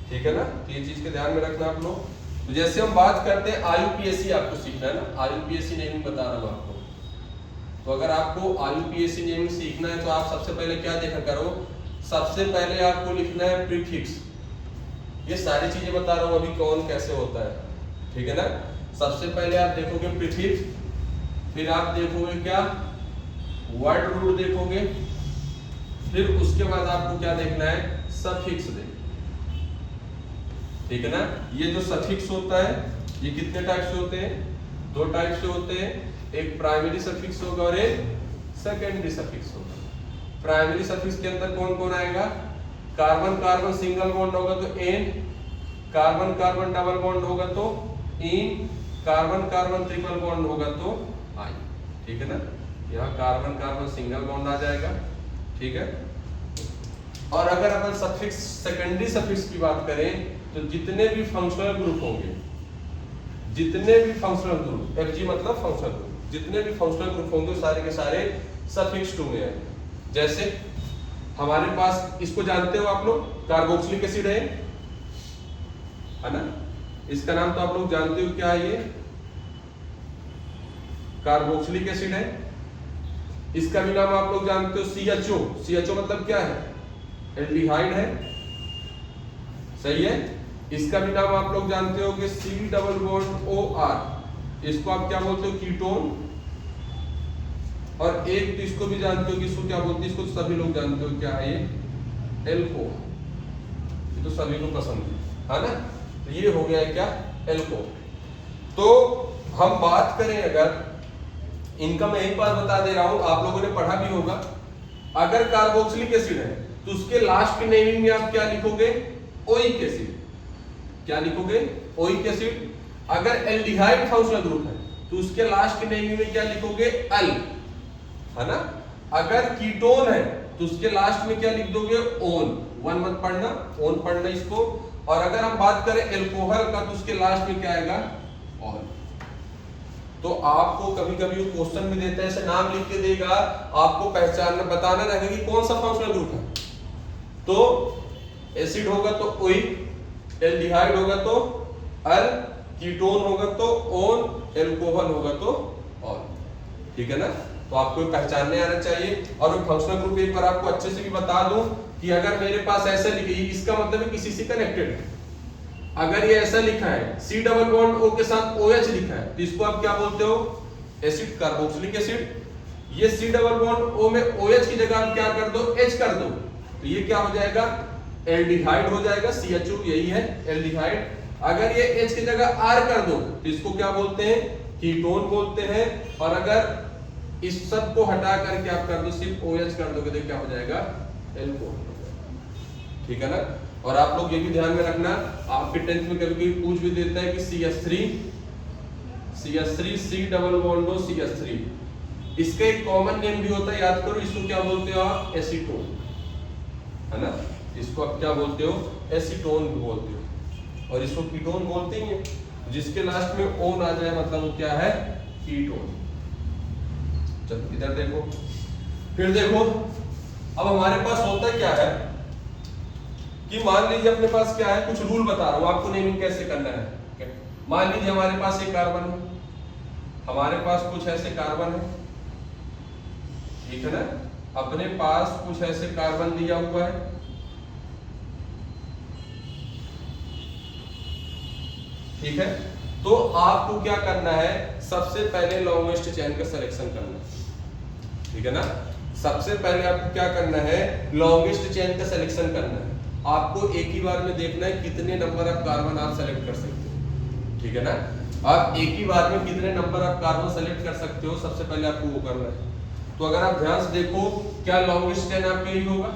ठीक है ना। तो ये चीज के ध्यान में रखना आप लोग। तो जैसे हम बात करते हैं आईयूपीएसी, आपको सीखना है ना, आईयूपीएसी नेमिंग बता रहा हूं आपको। तो अगर आपको आईयूपीएसी नेमिंग सीखना है तो आप सबसे पहले क्या देखा करो, सबसे पहले आपको लिखना है प्रीफिक्स। ये सारी चीजें बता रहा हूं अभी कौन कैसे होता है, ठीक है ना। सबसे पहले आप देखोगे प्रीफिक्स, फिर आप देखोगे क्या, वर्ड रूट देखोगे, फिर उसके बाद आपको क्या देखना है, सफिक्स देखना, ठीक है ना। ये जो सफिक्स होता है ये कितने टाइप से होते हैं, 2 टाइप से होते हैं, एक प्राइमरी सफिक्स होगा और एक सेकेंडरी सफिक्स होगा। प्राइमरी सफिक्स के अंदर कौन कौन आएगा, कार्बन कार्बन सिंगल बॉन्ड होगा तो ane, carbon carbon double bond होगा तो ene, carbon carbon triple bond होगा तो आई, ठीक है ना। यहाँ कार्बन कार्बन सिंगल बॉन्ड आ जाएगा, ठीक है। और अगर अपन सफिक्स सेकेंडरी सफिक्स की बात करें तो जितने भी फंक्शनल ग्रुप होंगे, जितने भी फंक्शनल ग्रुप, एफजी मतलब फंक्शनल ग्रुप, जितने भी फंक्शनल ग्रुप होंगे सारे के सारे सफिक्स 2 में आएंगे। जैसे हमारे पास, इसको जानते हो आप लोग, कार्बोक्सिलिक एसिड है ना, इसका नाम तो आप लोग जानते हो, क्या है ये, कार्बोक्सिलिक एसिड है। इसका भी नाम आप लोग जानते हो CHO, CHO मतलब क्या है, एल्डिहाइड है, सही है। इसका भी नाम आप लोग जानते हो कि C डबल बॉन्ड OR, इसको आप क्या बोलते हो, कीटोन। और एक तो इसको भी जानते हो कि इसको क्या बोलते हैं, इसको तो सभी लोग जानते हो, क्या है ये, एल्कोहल, ये तो सभी को पसंद है ना। तो ये हो गया है क्या, एल्कोहल। तो हम बात करें अगर इनका, मैं एक बार बता दे रहा हूं, आप लोगों ने पढ़ा भी होगा, अगर कार्बोक्सिलिक एसिड है तो उसके लास्ट के नेमिंग में आप क्या लिखोगे, ओइक एसिड, क्या लिखोगे, ओइक एसिड। अगर एल्डिहाइड फंक्शनल ग्रुप है तो उसके लास्ट के नेमिंग में क्या लिखोगे, अल, है ना। अगर कीटोन है तो उसके लास्ट में क्या लिख दोगे, ओन, वन मत पढ़ना, ओन पढ़ना इसको। और अगर हम बात करें एल्कोहल का तो उसके लास्ट में क्या आएगा, ऑल। तो आपको कभी कभी वो क्वेश्चन में देता है, ऐसे नाम लिख के देगा, आपको पहचानना बताना रहेगा कि कौन सा फंक्शनल ग्रुप है। तो एसिड होगा तो ओइक, एल्डिहाइड होगा तो अल, कीटोन होगा तो ओन, एल्कोहल होगा तो ऑल। ठीक है ना। तो आपको पहचानने आना चाहिए। और वो फंक्शनल ग्रुप एक बार आपको अच्छे से भी बता दूं कि अगर मेरे पास ऐसा लिखा है, इसका मतलब है किसी से कनेक्टेड है। अगर ये ऐसा लिखा है सी डबल बॉन्ड ओ के साथ OH लिखा है तो इसको आप क्या बोलते हो, एसिड, कार्बोक्सिलिक एसिड। ये सी डबल बॉन्ड O में OH की जगह आप क्या कर दो, H कर दो, तो ये क्या हो जाएगा, एल्डिहाइड हो जाएगा। CHO यही है एल्डिहाइड। अगर ये H की जगह R कर दो तो इसको क्या बोलते हैं, कीटोन बोलते हैं। और अगर इस सब को हटा करके आप कर दो, सिर्फ OH कर दोगे तो क्या हो जाएगा, एल्कोहल। ठीक है ना। और आप लोग ये भी ध्यान में रखना, आपके 10th में कभी कभी पूछ भी देता है कि CH3 C double bond CH3, इसका एक कॉमन नेम भी होता है, याद करो। इसको क्या बोलते हो आप, एसीटोन, है ना। इसको आप क्या बोलते हो, एसीटोन बोलते हो। और इसको कीटोन बोलते ही हैं। जिसके लास्ट में ओन आ जाए मतलब वो क्या है, कीटोन। चलो इधर देखो, फिर देखो अब हमारे पास होता क्या है कि मान लीजिए अपने पास क्या है, कुछ रूल बता रहा हूं आपको नेमिंग कैसे करना है। मान लीजिए हमारे पास एक कार्बन है, हमारे पास कुछ ऐसे कार्बन है, ठीक है ना। अपने पास कुछ ऐसे कार्बन दिया हुआ है, ठीक है। तो आपको क्या करना है, सबसे पहले लॉन्गेस्ट चेन का सिलेक्शन करना है, ठीक है ना। सबसे पहले आपको क्या करना है, लॉन्गेस्ट चेन का सिलेक्शन करना है। आपको एक ही बार में देखना है कितने नंबर ऑफ कार्बन आप सेलेक्ट कर सकते हो, ठीक है ना। आप एक ही बार में कितने नंबर ऑफ कार्बन सेलेक्ट कर सकते हो, सबसे पहले आपको वो करना है। तो अगर आप ध्यान से देखो, क्या लॉन्गेस्ट चेन आपके यही होगा,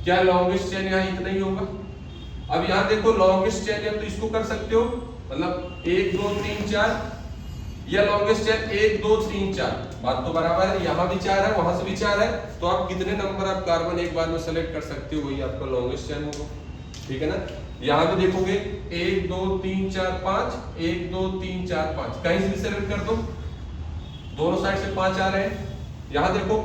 क्या लॉन्गेस्ट चेन यहाँ इतना ही होगा। अब यहाँ देखो लॉन्गेस्ट चेन है तो इसको कर सकते हो, मतलब 1 2 3 4, या लॉन्गेस्ट चेन 1 2 3 4, बात तो बराबर है। यहाँ भी 4 है, वहां से भी 4 है, तो आप कितने नंबर ऑफ कार्बन एक बार में सेलेक्ट कर सकते हो, वही आपका लॉन्गेस्ट चेन होगा, ठीक है ना। यहाँ भी देखोगे 1 2 3 4 5, 1 2 3 4 5, कहीं से भी सेलेक्ट कर दो, दोनों साइड से 5 आ रहे हैं। यहाँ देखो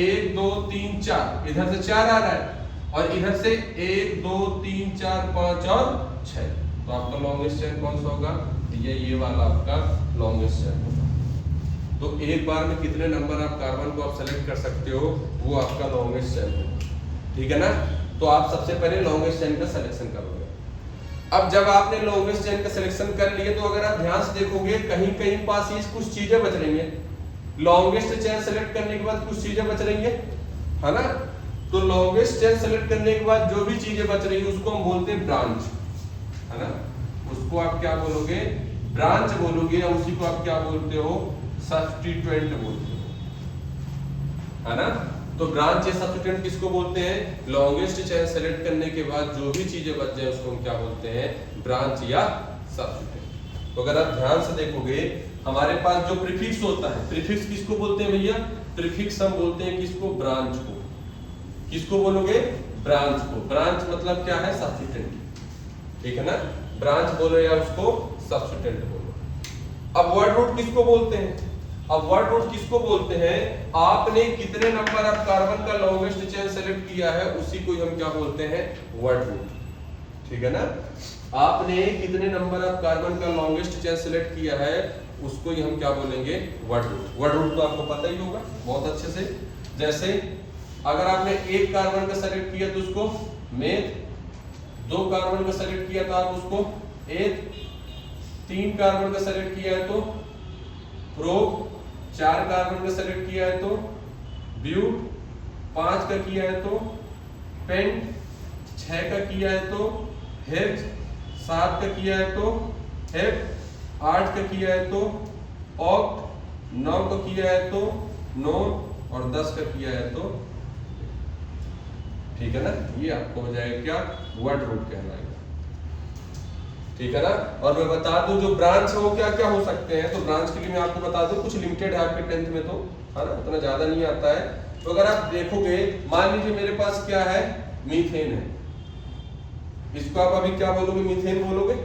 1 2 3 4, इधर से 4 आ रहा है और इधर से 1 2 3 4 5 और 6, तो आपका लॉन्गेस्ट चेन कौन सा होगा, ये वाला आपका लॉन्गेस्ट चेन होगा। तो एक बार में कितने नंबर ऑफ कार्बन को आप सेलेक्ट कर सकते हो, वो आपका लॉन्गेस्ट चेन होगा, ठीक है ना। तो आप सबसे पहले लॉन्गेस्ट चेन का सिलेक्शन करोगे। अब जब आपने लॉन्गेस्ट चेन का सिलेक्शन कर लिए तो अगर आप ध्यान से देखोगे कहीं कहीं पास ही कुछ चीजें बच रही हैं। लॉन्गेस्ट चेन सेलेक्ट करने के बाद कुछ चीजें बच रही है ना। तो लॉन्गेस्ट चेन सेलेक्ट करने के बाद जो भी चीजें बच रही है उसको हम बोलते हैं ब्रांच, है ना। उसको आप क्या बोलोगे, ब्रांच बोलोगे, या उसी को आप क्या बोलते हो, सब्स्टिट्यूएंट बोलते हो, है ना। तो ब्रांच या सब्स्टिट्यूएंट किसको बोलते हैं, लॉन्गेस्ट चेन सेलेक्ट करने के बाद जो भी चीजें बच जाए उसको हम क्या बोलते हैं, ब्रांच या सब्स्टिट्यूएंट। तो अगर आप ध्यान से देखोगे हमारे पास जो प्रीफिक्स होता है, प्रीफिक्स किसको बोलते हैं भैया, प्रीफिक्स हम बोलते हैं किसको, ब्रांच को। किसको बोलोगे, ब्रांच को। ब्रांच मतलब क्या है, सब्स्टिट्यूएंट, ठीक है ना। ब्रांच बोलो या उसको सब्स्टिट्यूएंट बोलो। अब वर्ड रूट किसको बोलते हैं, अब वर्ड रूट किसको बोलते हैं, आपने कितने नंबर ऑफ कार्बन का लॉन्गेस्ट चेन सेलेक्ट किया है उसी को हम क्या बोलते हैं, वर्ड रूट, ठीक है ना। आपने कितने नंबर ऑफ कार्बन का लॉन्गेस्ट चेन सेलेक्ट किया है उसको ही हम क्या बोलेंगे, वर्ड रूट। वर्ड रूट तो आपको पता ही होगा बहुत अच्छे से। जैसे अगर आपने एक कार्बन का सेलेक्ट किया तो उसको मेथ, 2 कार्बन का सेलेक्ट किया तो आप उसको एथ, 3 कार्बन का सेलेक्ट किया है तो प्रोप, 4 कार्बन का सेलेक्ट किया है तो ब्यूट, 5 का किया है तो पेंट, 6 का किया है तो हेक्स, 7 का किया है तो हेप, 8 का किया है तो ऑक्ट, 9 का किया है तो नोन, और 10 का किया है तो, ठीक है ना। ये आपको हो जाएगा क्या, वर्ड रूट कहलाएगा, ठीक है ना। और मैं बता दूं जो ब्रांच है वो क्या क्या हो सकते हैं, तो ब्रांच के लिए मैं आपको बता दूं कुछ लिमिटेड है आपके 10th में, तो है ना, उतना ज्यादा नहीं आता है। तो अगर आप देखोगे मान लीजिए मेरे पास क्या है, मीथेन है, इसको आप अभी क्या बोलोगे, मीथेन बोलोगे।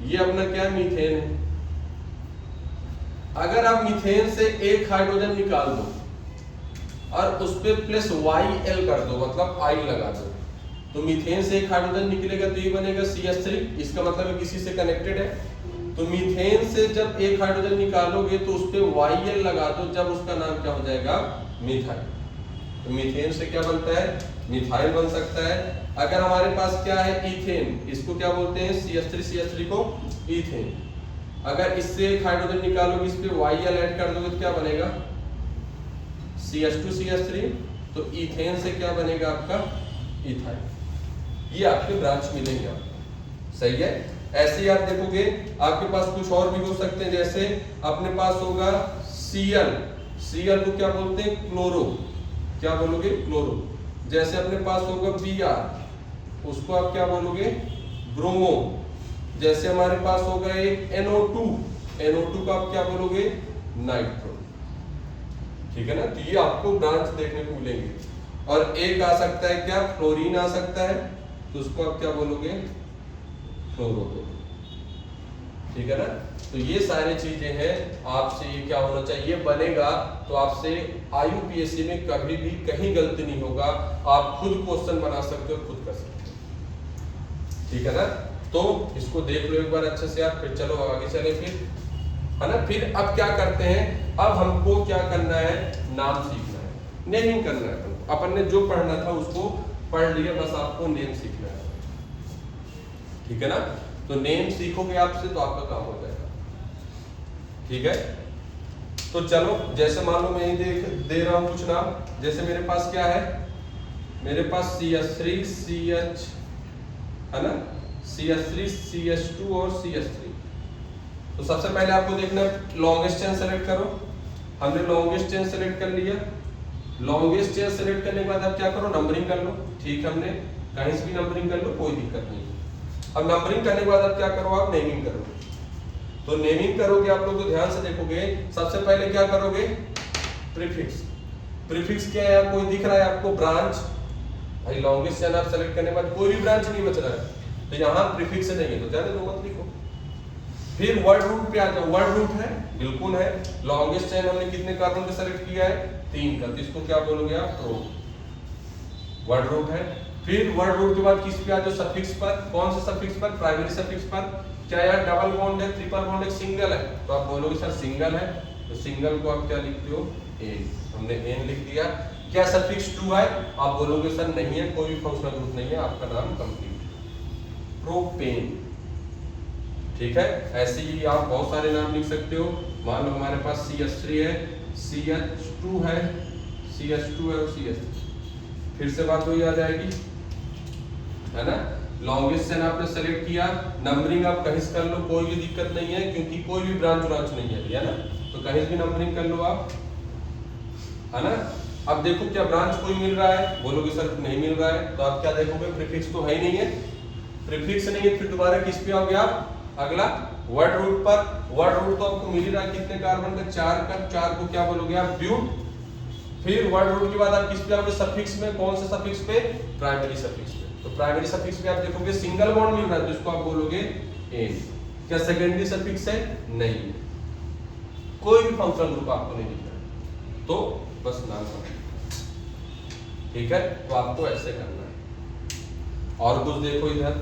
ये अपना क्या मीथेन है। अगर आप मीथेन से एक हाइड्रोजन निकाल दो और उस पे प्लस YL कर दो, मतलब I लगा दो, तो मीथेन से एक हाइड्रोजन निकलेगा तो ये बनेगा CH3। इसका मतलब किसी से कनेक्टेड है। तो मीथेन से जब एक हाइड्रोजन निकालोगे तो उस पे YL लगा दो, जब उसका नाम क्या हो जाएगा, मिथाइल। तो मीथेन से क्या बनता है, मिथाइल बन सकता है। अगर हमारे पास क्या है, इथेन, इसको क्या बोलते हैं, CH3 को इथेन। अगर इससे एक हाइड्रोजन निकालोगे, इस पे YL ऐड कर दोगे तो क्या बनेगा, CH2CH3। तो इथेन से क्या बनेगा आपका, इथाइल। ये आपके ब्रांच मिलेंगे आपको, सही है। ऐसे ही आप देखोगे आपके पास कुछ और भी हो सकते हैं, जैसे अपने पास होगा Cl को क्या बोलते हैं, क्लोरो, क्या बोलोगे, क्लोरो। जैसे अपने पास होगा Br, उसको आप क्या बोलोगे, ब्रोमो। जैसे हमारे पास होगा एक NO2 को आप क्या बोलोगे, नाइट्रो। ठीक है ना। तो ये आपको ब्रांच देखने को मिलेंगे। और एक आ सकता है क्या, फ्लोरीन आ सकता है, तो उसको आप क्या बोलोगे, फ्लोरो। ठीक है ना। तो ये सारी चीजें हैं। आपसे ये क्या होना चाहिए, बनेगा तो आपसे IUPAC में कभी भी कहीं गलती नहीं होगा। आप खुद क्वेश्चन बना सकते हो, खुद कर सकते हो। ठीक है ना। तो इसको देख लो एक बार अच्छे से आप, फिर चलो आगे चले फिर, है ना। फिर अब क्या करते हैं, अब हमको क्या करना है, नाम सीखना है, नेमिंग करना है। अपन ने जो पढ़ना था उसको पढ़ लिया, बस आपको नेम सीखना है। ठीक है ना। तो नेम सीखोगे आपसे तो आपका काम हो जाएगा। ठीक है। तो चलो, जैसे मान लो मैं दे रहा हूं कुछ नाम। जैसे मेरे पास क्या है, मेरे पास CH3 CH, है ना, CH3 CH2 और CH3। तो सबसे पहले आपको देखना लॉन्गेस्ट चेन सेलेक्ट करो। हमने लॉन्गेस्ट चेन सेलेक्ट कर लिया। लॉन्गेस्ट चेन सेलेक्ट करने के बाद आप क्या करो, नंबरिंग कर लो। ठीक, हमने कहीं से भी नंबरिंग कर लो, कोई दिक्कत नहीं। अब नंबरिंग करने के बाद आप क्या करो, आप नेमिंग करो। तो नेमिंग करोगे आप लोग तो ध्यान से देखोगे, सबसे पहले क्या करोगे, प्रीफिक्स। प्रीफिक्स क्या है, कोई दिख रहा है आपको, ब्रांच। भाई लॉन्गेस्ट चेन आप सेलेक्ट करने के बाद कोई भी ब्रांच नहीं बच रहा है, तो यहाँ प्रीफिक्स नहीं है तो जाने दो, मत लिखो। फिर वर्ड रूट पे आ जाओ। वर्ड रूट है, बिल्कुल है। लॉन्गेस्ट चेन हमने कितने कार्बन का सेलेक्ट किया है, 3 का, तो इसको क्या बोलोगे आप, प्रो। वर्ड रूट है। फिर वर्ड रूट के बाद किस पे आ जाओ, सफिक्स पर। कौन से सफिक्स पर, प्राइमरी सफिक्स पर। क्या यार डबल बॉन्ड है, ट्रिपल बॉन्ड है, सिंगल है, तो आप बोलोगे सर सिंगल है, तो सिंगल को आप क्या लिखते हो, एन। हमने एन लिख दिया। क्या सफिक्स 2 है, आप बोलोगे सर नहीं है, कोई भी फंक्शनल ग्रुप नहीं है, आपका नाम कंप्लीट, प्रोपेन। ठीक है। ऐसे ही आप बहुत सारे नाम लिख सकते हो। मान लो हमारे पास CH3 है, CH2 है, CH2 है और CH3। फिर से बात वही आ जाएगी, है ना। लॉन्गेस्ट चेन आपने सेलेक्ट किया, नंबरिंग आप कहीं से कर लो, कोई भी दिक्कत नहीं है, क्योंकि कोई भी ब्रांच नहीं है ना, तो कहीं भी नंबरिंग कर लो आप, है ना। अब देखो क्या ब्रांच कोई मिल रहा है, बोलोगे सर नहीं मिल रहा है, तो आप क्या देखोगे, प्रीफिक्स तो है ही नहीं है। प्रीफिक्स नहीं है, फिर दोबारा किस पे आओगे आप, अगला वर्ड रूट पर। वर्ड रूट तो आपको मिल ही रहा है, कितने कार्बन का, 4 का, 4 को क्या बोलोगे आप, ब्यूट। फिर वर्ड रूट के बाद आप किस पे आओगे, सफिक्स में। कौन से सफिक्स पे, प्राइमरी सफिक्स पे। तो प्राइमरी सफिक्स पे आप देखोगे सिंगल बॉन्ड मिल रहा है, तो इसको आप बोलोगे एन। क्या सेकेंडरी सफिक्स है, नहीं, कोई भी फंक्शनल ग्रुप आपको नहीं दिख रहा, तो बस नाम समझ। ठीक है। तो आपको ऐसे करना है। और कुछ देखो इधर,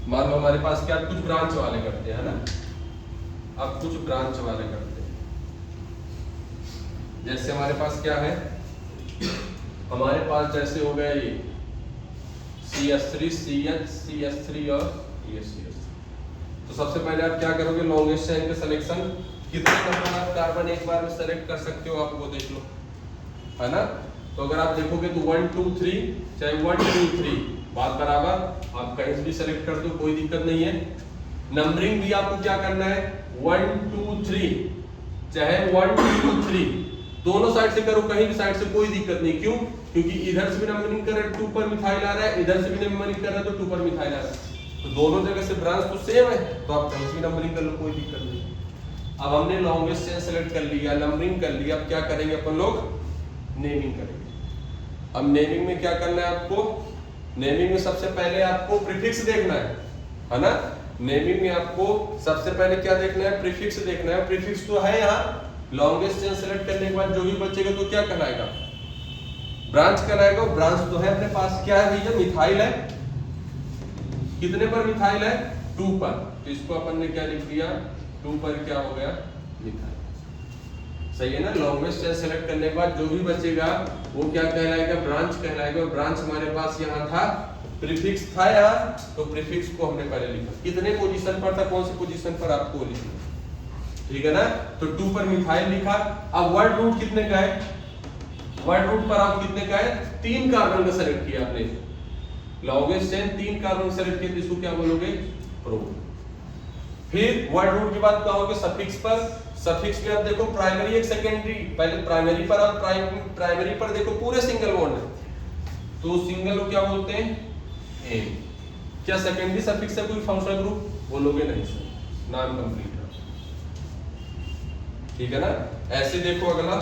मान लो हमारे पास क्या, कुछ ब्रांच वाले करते हैं ना। अब कुछ ब्रांच वाले करते हैं, जैसे हमारे पास क्या है, हमारे पास जैसे हो गया ये CH3 CH CH3 और CH3। तो सबसे पहले आप क्या करोगे, लॉन्गेस्ट चेन के सिलेक्शन, कितने नंबर आप कार्बन एक बार में सेलेक्ट कर सकते हो, आप वो देख लो, है ना। तो अगर आप देखोगे तो 1 2 3, चाहे 1 2 3 बात बराबर, आप कहीं से भी सेलेक्ट कर दो, कोई दिक्कत नहीं है। नंबरिंग भी आपको क्या करना है, 1 2 3, चाहे 1 2 3 दोनों साइड से करो, कहीं भी साइड से कोई दिक्कत नहीं। क्यों, क्योंकि इधर से भी नंबरिंग कर रहे 2 पर मिथाइल आ रहा है, इधर से भी नंबरिंग कर रहे हैं तो 2 पर मिथाइल आ रहा है, तो दोनों जगह से ब्रांच तो सेम है, तो आप कहीं से भी नंबरिंग कर लो, कोई दिक्कत नहीं। अब हमने लॉन्गेस्ट चेन सेलेक्ट कर लिया, नंबरिंग कर लिया, अब क्या करेंगे अपन लोग, नेमिंग करेंगे। अब नेमिंग में क्या करना है आपको, नेमिंग में सबसे पहले आपको प्रीफिक्स देखना है ना। नेमिंग में आपको सबसे पहले क्या देखना है, प्रीफिक्स देखना है। प्रीफिक्स तो है यहाँ, लॉन्गेस्ट चेन सेलेक्ट करने के बाद जो भी बचेगा तो क्या कहलाएगा, ब्रांच कहलाएगा। ब्रांच तो है अपने पास, क्या है भैया, मिथाइल है। कितने पर मिथाइल है, 2 पर, तो इसको अपन ने क्या लिख दिया, 2 पर क्या हो गया, मिथाइल। सही है ना। लॉन्गेस्ट चेन सेलेक्ट करने के बाद जो भी बचेगा वो क्या कहलाएगा, ब्रांच कहलाएगा। ब्रांच हमारे पास यहाँ था, प्रीफिक्स था यहाँ, तो प्रीफिक्स को हमने पहले लिखा। कितने पोजीशन पर था, कौन सी पोजीशन पर आपको लिखना, ठीक है ना। तो 2 पर मिथाइल लिखा। अब वर्ड रूट कितने का है, वर्ड रूट पर आप कितने का है, 3 कार्बन का सेलेक्ट किया आपने। लॉन्गेस्ट चेन 3 कार्बन सेलेक्ट किया, इसको क्या बोलोगे, प्रो। फिर वर्ड रूट के बाद क्या होगा, सफिक्स पर। सफिक्स में आप देखो प्राइमरी एक सेकेंडरी, पहले प्राइमरी पर और प्राइमरी पर देखो पूरे सिंगल बॉन्ड है, तो सिंगल को क्या बोलते हैं, एन। क्या सेकेंडरी सफिक्स है कोई फंक्शनल ग्रुप, बोलोगे नहीं सर, नाम कंप्लीट है, ठीक है ना। ऐसे देखो अगला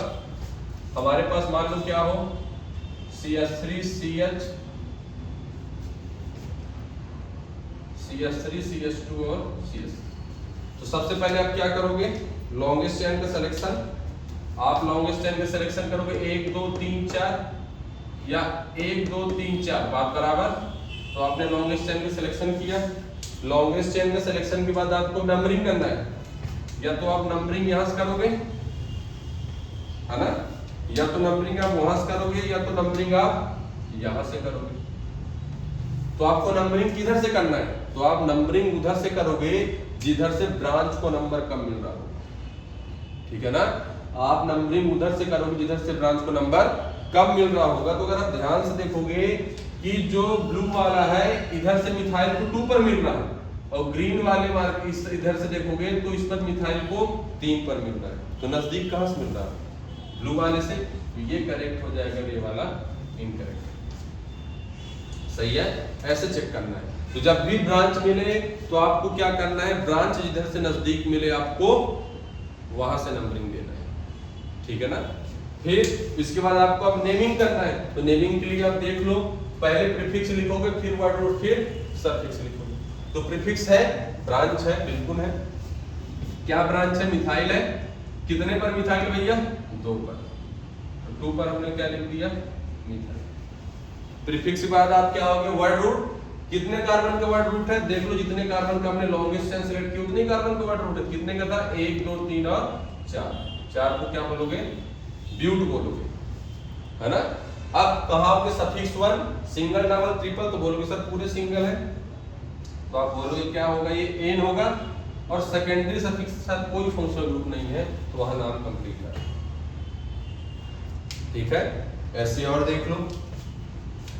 हमारे पास मान लो क्या हो, CH3 CH, CH3 CH2 और CH। तो सबसे पहले आप क्या करोगे, लॉन्गेस्ट चेन का सिलेक्शन। आप लॉन्गेस्ट चेन का सिलेक्शन करोगे 1 2 3 4 या 1 2 3 4 बात बराबर। तो आपने लॉन्गेस्ट चेन का सिलेक्शन किया। लॉन्गेस्ट चेन का सिलेक्शन के बाद आपको नंबरिंग करना है, या तो आप नंबरिंग यहां से करोगे, है ना, या तो नंबरिंग आप वहां से करोगे, या तो नंबरिंग आप यहां से करोगे। तो आपको नंबरिंग किधर से करना है, तो आप नंबरिंग उधर से करोगे जिधर से ब्रांच को नंबर कम मिल रहा हो, ठीक है ना। आप नंबरिंग उधर से करोगे जिधर से ब्रांच को नंबर कम मिल रहा होगा। तो अगर आप ध्यान से देखोगे कि जो ब्लू वाला है इधर से मिथाइल को 2 पर मिल रहा है, और ग्रीन वाले मार्क इधर से देखोगे तो इस पर मिथाइल को 3 पर मिल रहा है। तो नजदीक कहां से मिल रहा है, ब्लू वाले से। तो ये करेक्ट हो जाएगा, ये वाला इनकरेक्ट। सही है, ऐसे चेक करना है। तो जब भी ब्रांच मिले तो आपको क्या करना है, ब्रांच जिधर से नजदीक मिले आपको वहां से नंबरिंग देना है, ठीक है ना। फिर इसके बाद आपको अब नेमिंग करना है। तो नेमिंग के लिए आप देख लो, पहले प्रीफिक्स लिखोगे, फिर वर्ड रूट, फिर सफिक्स लिखोगे। तो प्रीफिक्स है, ब्रांच है, बिल्कुल है। क्या ब्रांच है, मिथाइल है। कितने पर मिथाइल भैया, 2 पर। तो 2 पर हमने क्या लिख दिया, मिथाइल। प्रीफिक्स के बाद आप क्या होगे, वर्ड रूट। कितने कार्बन का वर्ड रूट है, देख लो, जितने कार्बन का हमने लॉन्गेस्ट चेन सेलेक्ट किया उतने कार्बन का वर्ड रूट है। कितने का था, 1 2 3 और 4। 4 को क्या बोलोगे, ब्यूट बोलोगे, है ना। अब कहाओगे सफिक्स 1, सिंगल डबल ट्रिपल, तो बोलोगे सर पूरे सिंगल है, तो आप बोलोगे क्या होगा, ये एन होगा। और सेकेंडरी सफिक्स के साथ कोई फंक्शनल ग्रुप नहीं है, तो वहां नाम कंप्लीट है, ठीक है। ऐसे और देख लो,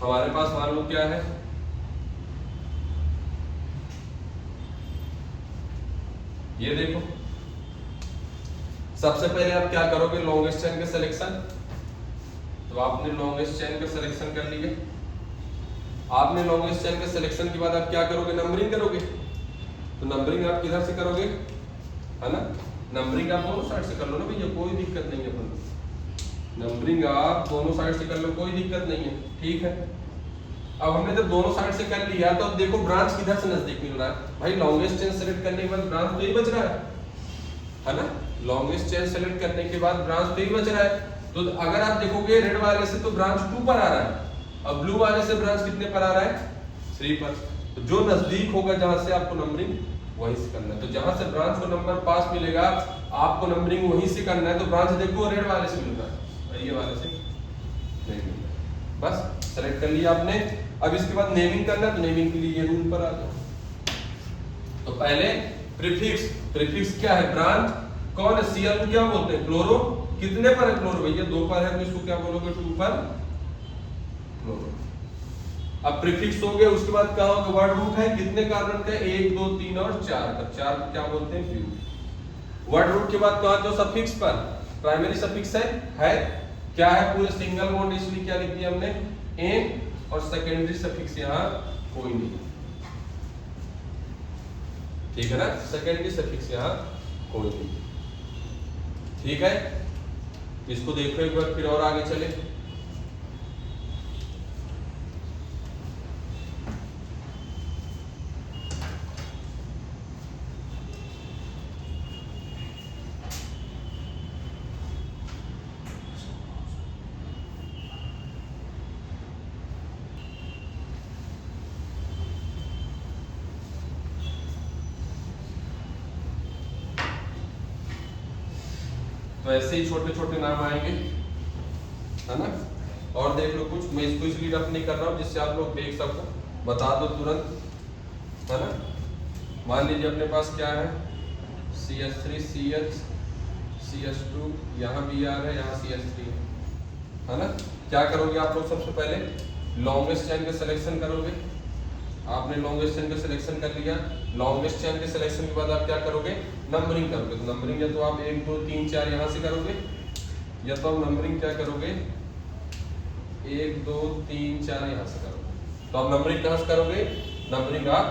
हमारे पास मान लो क्या है, ये देखो। सबसे पहले आप क्या करोगे, लॉन्गेस्ट चेन का सिलेक्शन। तो आपने लॉन्गेस्ट चेन का सिलेक्शन कर लिए। आपने लॉन्गेस्ट चेन के सिलेक्शन के बाद आप क्या करोगे, नंबरिंग करोगे। तो नंबरिंग आप किधर से करोगे, है ना, नंबरिंग आप दोनों साइड से कर लो ना भैया, कोई दिक्कत नहीं है। अपन नंबरिंग आप दोनों साइड से कर लो, कोई दिक्कत नहीं है, ठीक है। अब हमने जब दोनों साइड से कर लिया तो अब देखो ब्रांच किधर से नजदीक मिल रहा है भाई। लॉन्गेस्ट चेन सेलेक्ट करने के बाद ब्रांच तो ही बच रहा है ना। लॉन्गेस्ट चेन सेलेक्ट करने के बाद ब्रांच तो ही बच रहा है। तो अगर आप देखोगे रेड वाले से तो ब्रांच 2 पर आ रहा है, और ब्लू वाले से ब्रांच कितने पर आ रहा है, 3 पर। तो जो नजदीक होगा जहां से आपको नंबरिंग वहीं से करना है। तो जहां से ब्रांच को नंबर पास मिलेगा आपको नंबरिंग वहीं से करना है। तो ब्रांच देखो रेड वाले से मिल रहा है, ये वाले से नहीं मिल रहा है। बस सेलेक्ट कर लिया आपने। अब इसके बाद नेमिंग करना है, तो नेमिंग के लिए ये रूल पर आ जाओ। तो पहले प्रीफिक्स। प्रीफिक्स क्या है, ब्रांच। कौन है, Cl को क्या बोलते हैं, क्लोरो। कितने पर है क्लोरो भैया, 2 पर है, तो इसको क्या बोलोगे, 2 पर क्लोरो। अब प्रीफिक्स हो गया, उसके बाद क्या होगा, वर्ड रूट है। कितने कार्बन का, 1 2 3 और 4 का। 4 को क्या बोलते हैं, ब्यूट। वर्ड रूट के बाद कहा जो सफिक्स पर, प्राइमरी सफिक्स है क्या है, पूरे सिंगल बॉन्ड, इसलिए क्या लिख दिया हमने, एन। और सेकेंडरी सफिक्स यहाँ कोई नहीं, ठीक है ना। सेकेंडरी सफिक्स यहाँ कोई नहीं, ठीक है। इसको देखो एक बार, फिर और आगे चले। तो ऐसे ही छोटे छोटे नाम आएंगे, है ना। और देख लो कुछ, मैं इसको इसलिए रफ नहीं कर रहा हूँ जिससे आप लोग देख सको, बता दो तुरंत, है ना। मान लीजिए अपने पास क्या है, CH3 CH CH2, यहाँ Br है, यहाँ CH3 है ना। क्या करोगे आप लोग, सबसे पहले लॉन्गेस्ट चेन का सिलेक्शन करोगे। आपने लॉन्गेस्ट चेन का सिलेक्शन कर लिया, लॉन्गेस्ट चेन के सिलेक्शन के बाद आप क्या करोगे, नंबरिंग करोगे। तो नंबरिंग या तो आप 1 2 3 4 यहाँ से करोगे, या तो आप नंबरिंग क्या करोगे 1 2 3 4 यहाँ से करोगे। तो आप नंबरिंग कहाँ से करोगे, नंबरिंग आप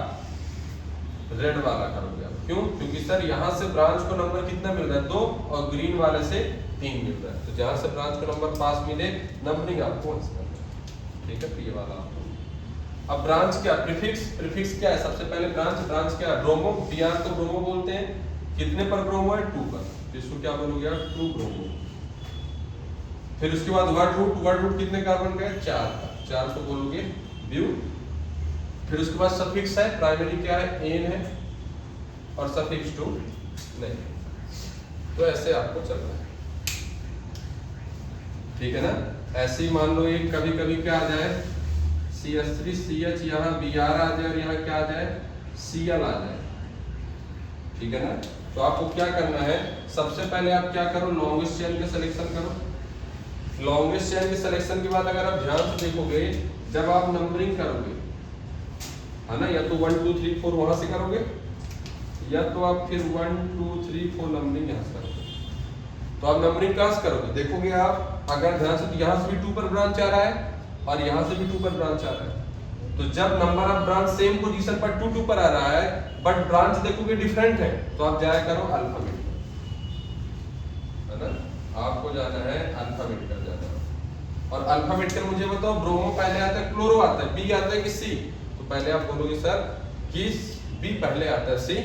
रेड वाला करोगे आप। क्यों, क्योंकि सर यहाँ से ब्रांच को नंबर कितना मिल रहा है 2, और ग्रीन वाले से 3 मिल रहा है। तो जहाँ से ब्रांच को नंबर पास मिले, नंबरिंग आपको वहाँ से करना है, ठीक है। तो ये वाला आपको। अब ब्रांच क्या, प्रीफिक्स क्या है, सबसे पहले ब्रांच क्या है, ब्रोमो। Br तो ब्रोमो बोलते हैं, कितने पर ब्रोमो है, 2 पर, तो इसको क्या बोलोगे आप, 2 ब्रोमो। फिर उसके बाद वर्ड रूट कितने कार्बन का है, 4 का, 4 को बोलोगे ब्यू। फिर उसके बाद सफिक्स है, प्राइमरी क्या है, एन है, और सफिक्स 2 नहीं। तो ऐसे आपको चलना है, ठीक है ना। ऐसे ही मान लो एक कभी कभी क्या आ जाए, CH3 CH, यहाँ Br आ जाए, और यहाँ क्या आ जाए, Cl आ जाए, ठीक है ना। तो आपको क्या करना है, सबसे पहले आप क्या करो, लॉन्गेस्ट चेन का सिलेक्शन करो। लॉन्गेस्ट चेन के सिलेक्शन के बाद अगर आप ध्यान से देखोगे, जब आप नंबरिंग करोगे, है ना, या तो 1 2 3 4 वहां से करोगे, या तो आप फिर 1 2 3 4 नंबरिंग यहाँ से करोगे। तो आप नंबरिंग कहाँ से करोगे, देखोगे आप अगर ध्यान से, तो यहाँ से भी 2 पर ब्रांच आ रहा है, और यहाँ से भी 2 पर ब्रांच आ रहा है। तो जब number of branch same position पर 2 2 पर आ रहा है, बट ब्रांच देखोगे डिफरेंट है, तो आप जाया करो अल्फाबेट, है ना। आपको जाना है अल्फाबेट कर जाना है। और अल्फाबेट कर मुझे बताओ, ब्रोमो पहले आता है, क्लोरो आता है, बी आता है कि सी। तो पहले आप बोलोगे सर कि बी पहले आता है, सी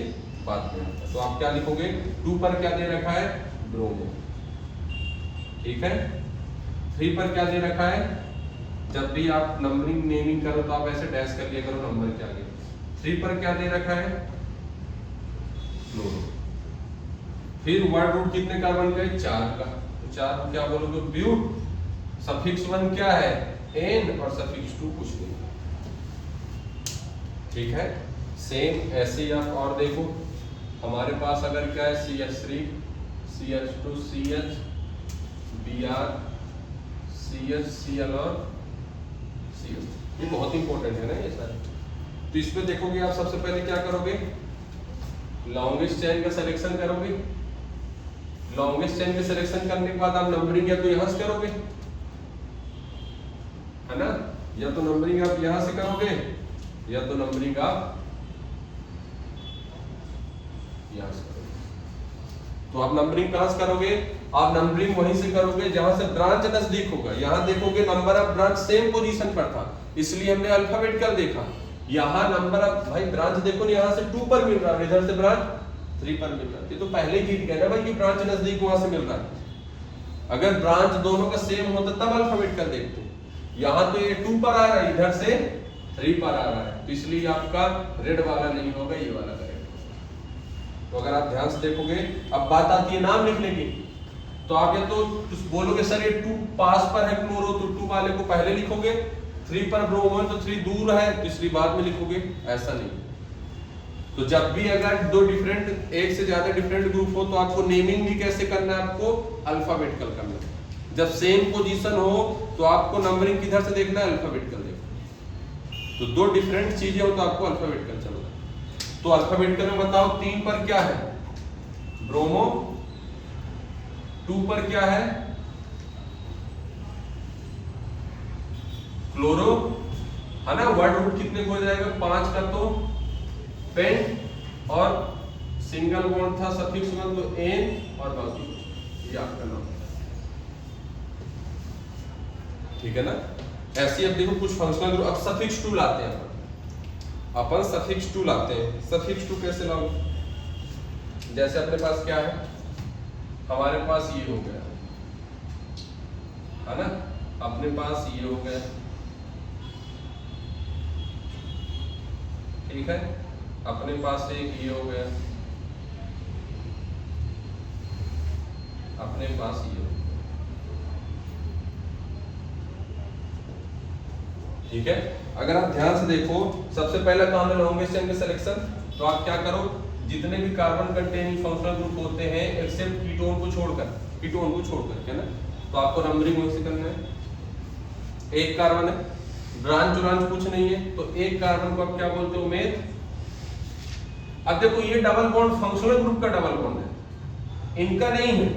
बाद में आता है। तो आप क्या लिखोगे, 2 पर क्या दे रखा है, ब्रोमो, ठीक है। 3 पर क्या दे रखा है, जब भी आप नंबरिंग नेमिंग करो तो आप ऐसे डैश कर लिया करो नंबर के आगे। 3 पर क्या दे रखा है, क्लोरो। फिर वर्ड रूट कितने कार्बन का है, 4 का, तो 4 को क्या बोलोगे, ब्यूट। सफिक्स 1 क्या है, एन, और सफिक्स 2 कुछ नहीं, ठीक है। सेम ऐसे ही आप और देखो, हमारे पास अगर क्या है, CH3 CH2 CH Br CH Cl और CH, ये बहुत इंपॉर्टेंट है ना ये सारे। तो इसमें देखोगे आप सबसे पहले क्या करोगे, लॉन्गेस्ट चेन का सिलेक्शन करोगे। लॉन्गेस्ट चेन का सिलेक्शन करने के बाद आप नंबरिंग या तो यहां से करोगे, है ना, या तो नंबरिंग आप यहां से करोगे, या तो नंबरिंग आप यहां से करोगे। तो आप नंबरिंग कहां से करोगे, आप नंबरिंग वहीं से करोगे जहां से ब्रांच नजदीक होगा। यहां देखोगे number of branch same position पर था, इसलिए हमने अल्फाबेटिकल देखा। यहाँ नंबर ऑफ, भाई ब्रांच देखो ना, यहाँ से 2 पर मिल रहा है, इधर से ब्रांच 3 पर मिल रहा है, तो पहले जीत गए ना भाई, कि ब्रांच नजदीक वहां से मिल रहा है। अगर ब्रांच दोनों का सेम होता तब अल्फाबेटिकल देखते। यहाँ तो ये 2 पर आ रहा है, इधर से 3 पर आ रहा है, तो इसलिए आपका रेड वाला नहीं होगा, ये वाला करेक्ट। तो अगर आप ध्यान से देखोगे, अब बात आती है नाम लिखने की, तो आप ये तो बोलोगे सर ये 2 पास पर है क्लोरो, तो 2 वाले को पहले लिखोगे, 3 पर ब्रोमो है तो 3 दूर है, तो इसलिए बाद में लिखोगे, ऐसा नहीं। तो जब भी अगर दो डिफरेंट, एक से ज्यादा डिफरेंट ग्रुप हो, तो आपको नेमिंग भी कैसे करना है, आपको अल्फाबेटिकल करना है। जब सेम पोजीशन हो तो आपको नंबरिंग किधर से देखना है, अल्फाबेटिकल देखना। तो दो डिफरेंट चीजें हो तो आपको अल्फाबेटिकल चलना है। तो अल्फाबेटिकल में बताओ, 3 पर क्या है, ब्रोमो, 2 पर क्या है, क्लोरो, है ना। वर्ड रूट कितने को हो जाएगा, 5 का, तो पेंट, और सिंगल बॉन्ड था सफिक्स 1 तो एन, और बाकी ये आपका नाम, ठीक है ना। ऐसे अब देखो कुछ फंक्शनल ग्रुप, अब सफिक्स 2 लाते हैं अपन सफिक्स 2 लाते हैं। सफिक्स 2 कैसे लाओ, जैसे अपने पास क्या है, हमारे पास ये हो गया, है ना, अपने पास ये हो गया, ठीक है, अपने पास एक ये हो गया, अपने पास ये, ठीक है। अगर आप ध्यान से देखो, सबसे पहला काम है लॉन्गेस्ट चेन का सिलेक्शन। तो आप क्या करो, जितने भी कार्बन कंटेनिंग फंक्शनल ग्रुप होते हैं एक्सेप्ट कीटोन को छोड़कर, है ना, तो आपको नंबरिंग वैसे करना है। एक कार्बन है, ब्रांच कुछ नहीं है, तो एक कार्बन को आप क्या बोलते हो, मेथ। अब देखो ये डबल बॉन्ड फंक्शनल ग्रुप का डबल बॉन्ड है, इनका नहीं है,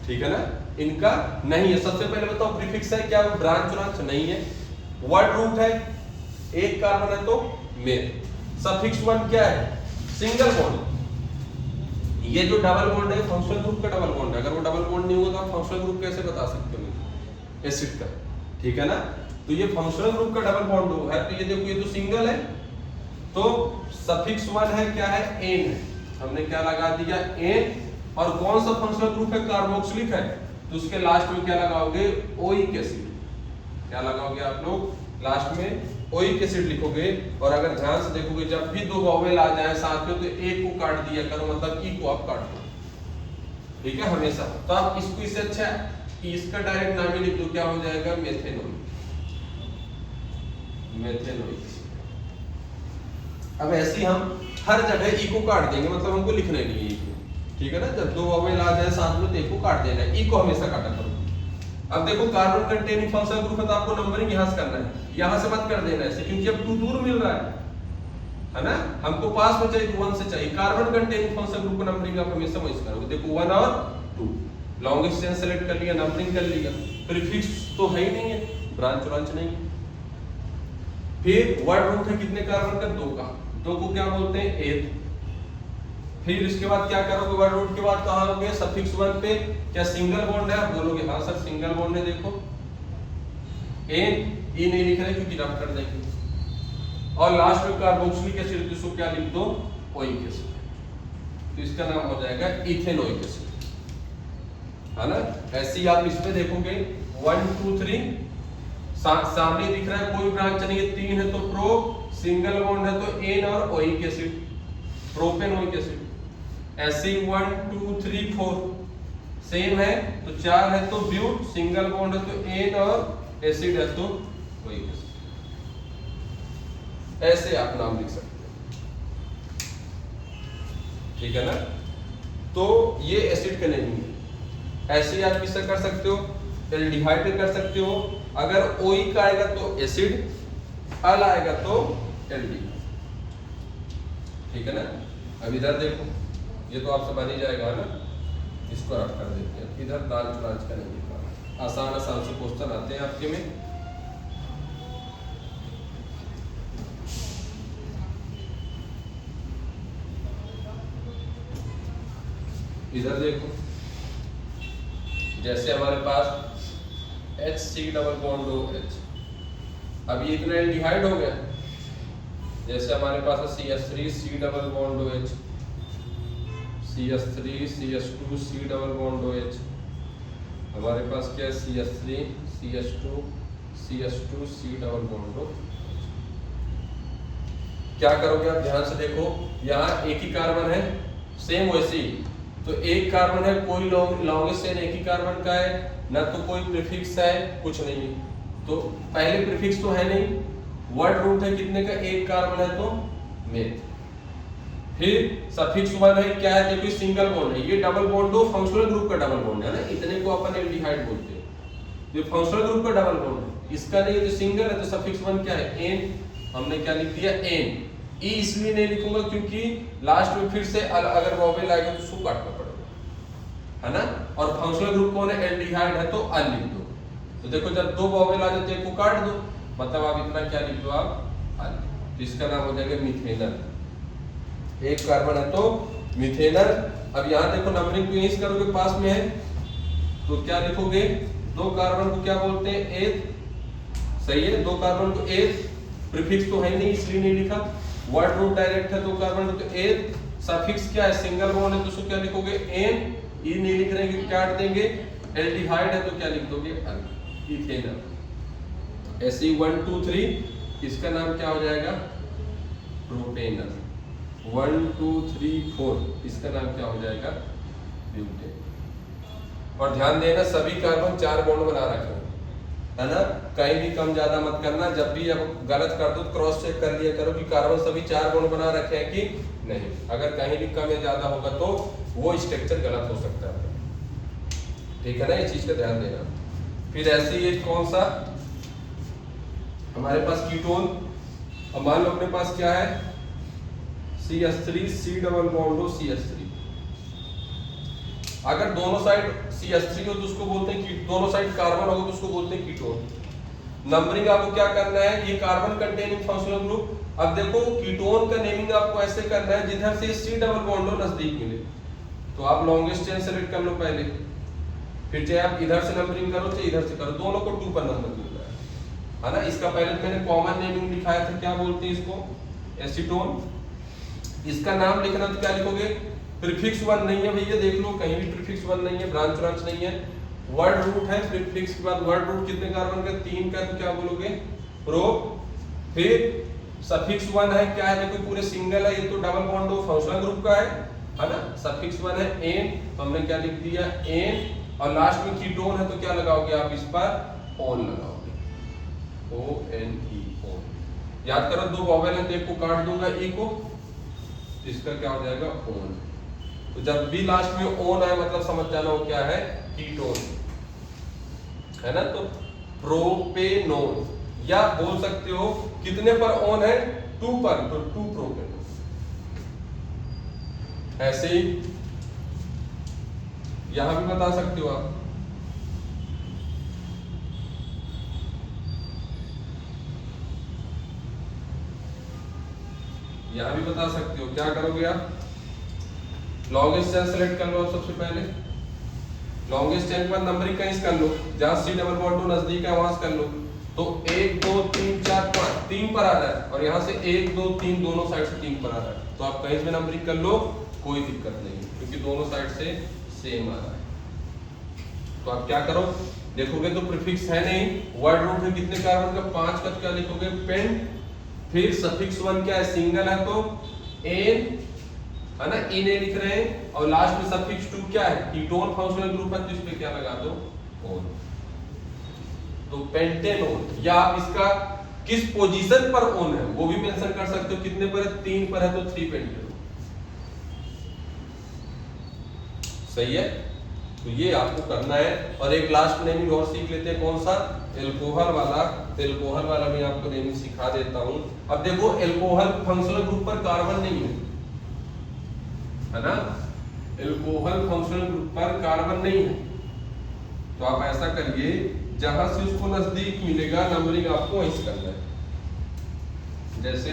ठीक है ना, इनका नहीं है। सबसे पहले बताओ प्रीफिक्स है क्या, ब्रांच नहीं है। वर्ड रूट है, एक कार्बन है तो मेथ। सफिक्स वन क्या है, सिंगल बॉन्ड। ये जो डबल बॉन्ड है फंक्शनल ग्रुप का डबल बॉन्ड है, अगर वो डबल बॉन्ड नहीं होगा तो आप फंक्शनल ग्रुप कैसे बता सकते हो एसिड का, ठीक है ना। तो ये फंक्शनल ग्रुप का डबल बॉन्ड है, तो ये देखो ये तो सिंगल है, तो सफिक्स वन है क्या है, एन है, हमने क्या लगा दिया, एन। और कौन सा फंक्शनल ग्रुप है, कार्बोक्सिलिक है, तो उसके लास्ट में क्या लगाओगे, ओइक एसिड। क्या लगाओगे आप लोग, लास्ट में ओइक एसिड लिखोगे। और अगर ध्यान से देखोगे जब भी दो वॉवेल आ जाए साथ में तो एक को काट दिया करो, मतलब ई को आप काट दो, ठीक है, हमेशा। तो आप इसको इससे अच्छा इसका डायरेक्ट नाम ही लिख दो, क्या हो जाएगा, मेथेनोइक। अब ऐसे हम हर जगह ई को काट देंगे, मतलब हमको लिखना नहीं है ई को, ठीक है ना। जब दो वॉवेल आ जाए साथ में तो एक को काट देना है, ई को हमेशा काटा करो। अब देखो कार्बन कंटेनिंग फंक्शनल ग्रुप है तो आपको नंबरिंग यहां से करना है, यहां से मत कर देना ऐसे, क्योंकि अब 2 दूर मिल रहा है ना, हमको पास में चाहिए 1 से चाहिए। कार्बन कंटेनिंग फंक्शनल ग्रुप का नंबरिंग आप हमेशा वैसे करोगे, देखो 1 और 2, लॉन्गेस्ट चेन सेलेक्ट कर लिया, नंबरिंग कर लिया, प्रीफिक्स तो है ही नहीं है, ब्रांच नहीं है। फिर वर्ड रूट है कितने कार्बन का, 2 का, 2 को क्या बोलते हैं, एथ। फिर इसके बाद क्या करोगे, वर्ड रूट के बाद कहां आओगे, सफिक्स 1 पे, क्या सिंगल बॉन्ड है, आप बोलोगे हाँ सर सिंगल बॉन्ड है, देखो एन, ई नहीं लिख रहे क्योंकि रफ कर देंगे। और लास्ट में कार्बोक्सिलिक एसिड, इसको क्या लिख दो, ओइक एसिड, तो इसका नाम हो जाएगा इथेनोइक एसिड, है ना। ऐसे ही आप इसमें देखोगे 1 2 3 सामने दिख रहा है, कोई ब्रांच नहीं है, 3 है तो प्रो, सिंगल बॉन्ड है तो एन और ओइक एसिड, प्रोपेनोइक एसिड। ऐसे 1 2 3 4 सेम है, तो 4 है तो ब्यूट, सिंगल बॉन्ड है तो एन और एसिड है तो ओइक एसिड। ऐसे आप नाम लिख सकते हो, ठीक है ना। तो ये एसिड का नहीं है। ऐसे आप किससे कर सकते हो, एल्डिहाइड कर सकते हो। अगर ओइक आएगा तो एसिड, अल आएगा तो एल्डिहाइड, ठीक है ना। अब इधर देखो, ये तो आपसे बन ही जाएगा ना, इसको रख कर देते हैं। इधर ब्रांच का नहीं लिखा, आसान से क्वेश्चन आते हैं आपके में। इधर देखो, जैसे हमारे पास HC डबल बॉन्ड OH, अब ये इतना एल्डिहाइड हो गया। जैसे हमारे पास है CH3C double bond OH, CH3CH2C double bond OH, हमारे पास क्या है CH3CH2CH2C डबल बॉन्ड OH। क्या करोगे आप, ध्यान से देखो, यहाँ एक ही कार्बन है, सेम वैसे ही, तो एक कार्बन है, कोई लॉन्गेस्ट चेन एक ही कार्बन का है, ना तो कोई प्रीफिक्स है, कुछ नहीं है। तो पहले प्रीफिक्स तो है नहीं, वर्ड रूट है कितने का, एक कार्बन है तो मेथ। फिर सफिक्स 1 है, क्या है, देखो सिंगल बॉन्ड है, ये डबल बॉन्ड हो, फंक्शनल ग्रुप का डबल बॉन्ड है ना, इतने को अपन एल्डिहाइड बोलते हैं। ये फंक्शनल ग्रुप का डबल बॉन्ड है, इसका नहीं, जो सिंगल है तो सफिक्स 1 क्या है, एन, हमने क्या लिख दिया, एन। ई इसलिए नहीं लिखूंगा क्योंकि लास्ट में फिर से अगर वॉवेल आएगा तो उसको काटना पड़ेगा, है ना। और फंक्शनल ग्रुप कौन है, एल्डिहाइड है तो अल लिख दो। तो देखो जब 2 वॉवेल आ जाते हैं को काट दो, मतलब आप इतना क्या लिख दो, आप अल, तो इसका नाम हो जाएगा मिथेनल। एक कार्बन है तो मिथेनल। अब यहाँ देखो नंबरिंग तो यहीं करोगे, पास में है, तो क्या लिखोगे, 2 कार्बन को क्या बोलते हैं, एथ, सही है, 2 कार्बन को एथ, प्रीफिक्स तो है नहीं इसलिए नहीं लिखा, वर्ड रूट डायरेक्ट है, 2 कार्बन तो एथ, सफिक्स क्या है, सिंगल बॉन्ड है तो उसको क्या लिखोगे, एन, ई नहीं लिख रहे हैं काट देंगे, एल्डिहाइड है तो क्या लिख दोगे, अल, इथेनल। ऐसे 1 2 3, इसका नाम क्या हो जाएगा, प्रोपेनल। 1 2 3 4, इसका नाम क्या हो जाएगा, ब्यूटेन। और ध्यान देना सभी कार्बन 4 बॉन्ड बना रखे हैं, है ना, कहीं भी कम ज्यादा मत करना। जब भी अब गलत कर दो तो क्रॉस चेक कर लिया करो कि कार्बन सभी 4 बॉन्ड बना रखे हैं कि नहीं। अगर कहीं भी कम या ज्यादा होगा तो वो स्ट्रक्चर गलत हो सकता है, ठीक है ना, ये चीज का ध्यान देना। फिर ऐसे ही कौन सा हमारे पास कीटोन, अब मान लो अपने पास क्या है CH3 C डबल बॉन्ड हो CH3। अगर दोनों साइड CH3 हो तो उसको बोलते हैं, दोनों साइड कार्बन होगा तो उसको बोलते हैं कीटोन। नंबरिंग आपको क्या करना है, ये कार्बन कंटेनिंग फंक्शनल ग्रुप। अब देखो कीटोन का नेमिंग आपको ऐसे करना है जिधर से C डबल बॉन्ड हो नजदीक मिले, तो आप लॉन्गेस्ट चेन सेलेक्ट कर लो पहले, फिर चाहे आप इधर से नंबरिंग करो चाहे इधर से करो, दोनों को 2 पर नंबर मिलना है ना। इसका पहले मैंने कॉमन नेमिंग दिखाया था, क्या बोलते हैं इसको, एसीटोन। इसका नाम लिखना तो क्या लिखोगे, प्रीफिक्स 1 नहीं है भैया, देख लो कहीं भी प्रीफिक्स 1 नहीं है, ब्रांच ब्रांच नहीं है, वर्ड रूट है। प्रीफिक्स के बाद वर्ड रूट कितने कार्बन का, 3 का, तो क्या बोलोगे प्रो। फिर सफिक्स 1 है, क्या है, देखो पूरे सिंगल है, ये तो डबल बॉन्ड हो फंक्शनल ग्रुप का है ना। सफिक्स 1 है एन, तो हमने क्या लिख दिया एन, और लास्ट में कीटोन है तो क्या लगाओगे आप इस पर ओन लगाओगे, ONE ओन। याद करो 2 वॉवेल है तो एक को काट दूंगा ई को, इसका क्या हो जाएगा ओन। तो जब भी लास्ट में ओन आए मतलब समझ जाना वो क्या है, कीटोन, है ना। तो प्रोपेनोन, या बोल सकते हो कितने पर ओन है, 2 पर, तो 2 प्रोपेनोन। ऐसे ही यहां भी बता सकते हो आप, यहां भी बता सकते हो। क्या करोगे आप, लॉन्गेस्ट चेन सेलेक्ट कर लो आप सबसे पहले, लॉन्गेस्ट चेन के बाद नंबरिंग कहीं कर लो, जहां C डबल बॉन्ड टू नजदीक है वहां से कर लो। तो 1 2 3 4 5 3 पर आ रहा है, और यहां से 1 2 3 दोनों साइड से 3 पर आ रहा है, तो आप कहीं से नंबरिंग कर लो, कोई दिक्कत नहीं, क्योंकि दोनों साइड से सेम आ रहा है। तो आप क्या करो, देखोगे तो प्रीफिक्स है नहीं, वर्ड रूट है कितने कार्बन का, 5 का, क्या लिखोगे पेंट। फिर सफिक्स 1 क्या है, सिंगल है तो एन, है ना, इन लिख रहे हैं, और लास्ट में सफिक्स 2 क्या है, कीटोन फंक्शनल ग्रुप है तो इस पे क्या लगा दो ओन, तो पेंटेनोन। या आप इसका किस पोजीशन पर ओन है वो भी मेंशन कर सकते हो, कितने पर है, 3 पर है तो 3 पेंटेनोन, सही है। तो ये आपको करना है। और एक लास्ट नेमिंग और सीख लेते हैं, कौन सा, एल्कोहल वाला। तो एल्कोहल वाला भी आपको नेमिंग सिखा देता हूं। अब देखो एल्कोहल फंक्शनल ग्रुप पर कार्बन नहीं है ना, एल्कोहल फंक्शनल ग्रुप पर कार्बन नहीं है, तो आप ऐसा करिए जहां से उसको नजदीक मिलेगा नंबरिंग आपको वहीं से करना है। जैसे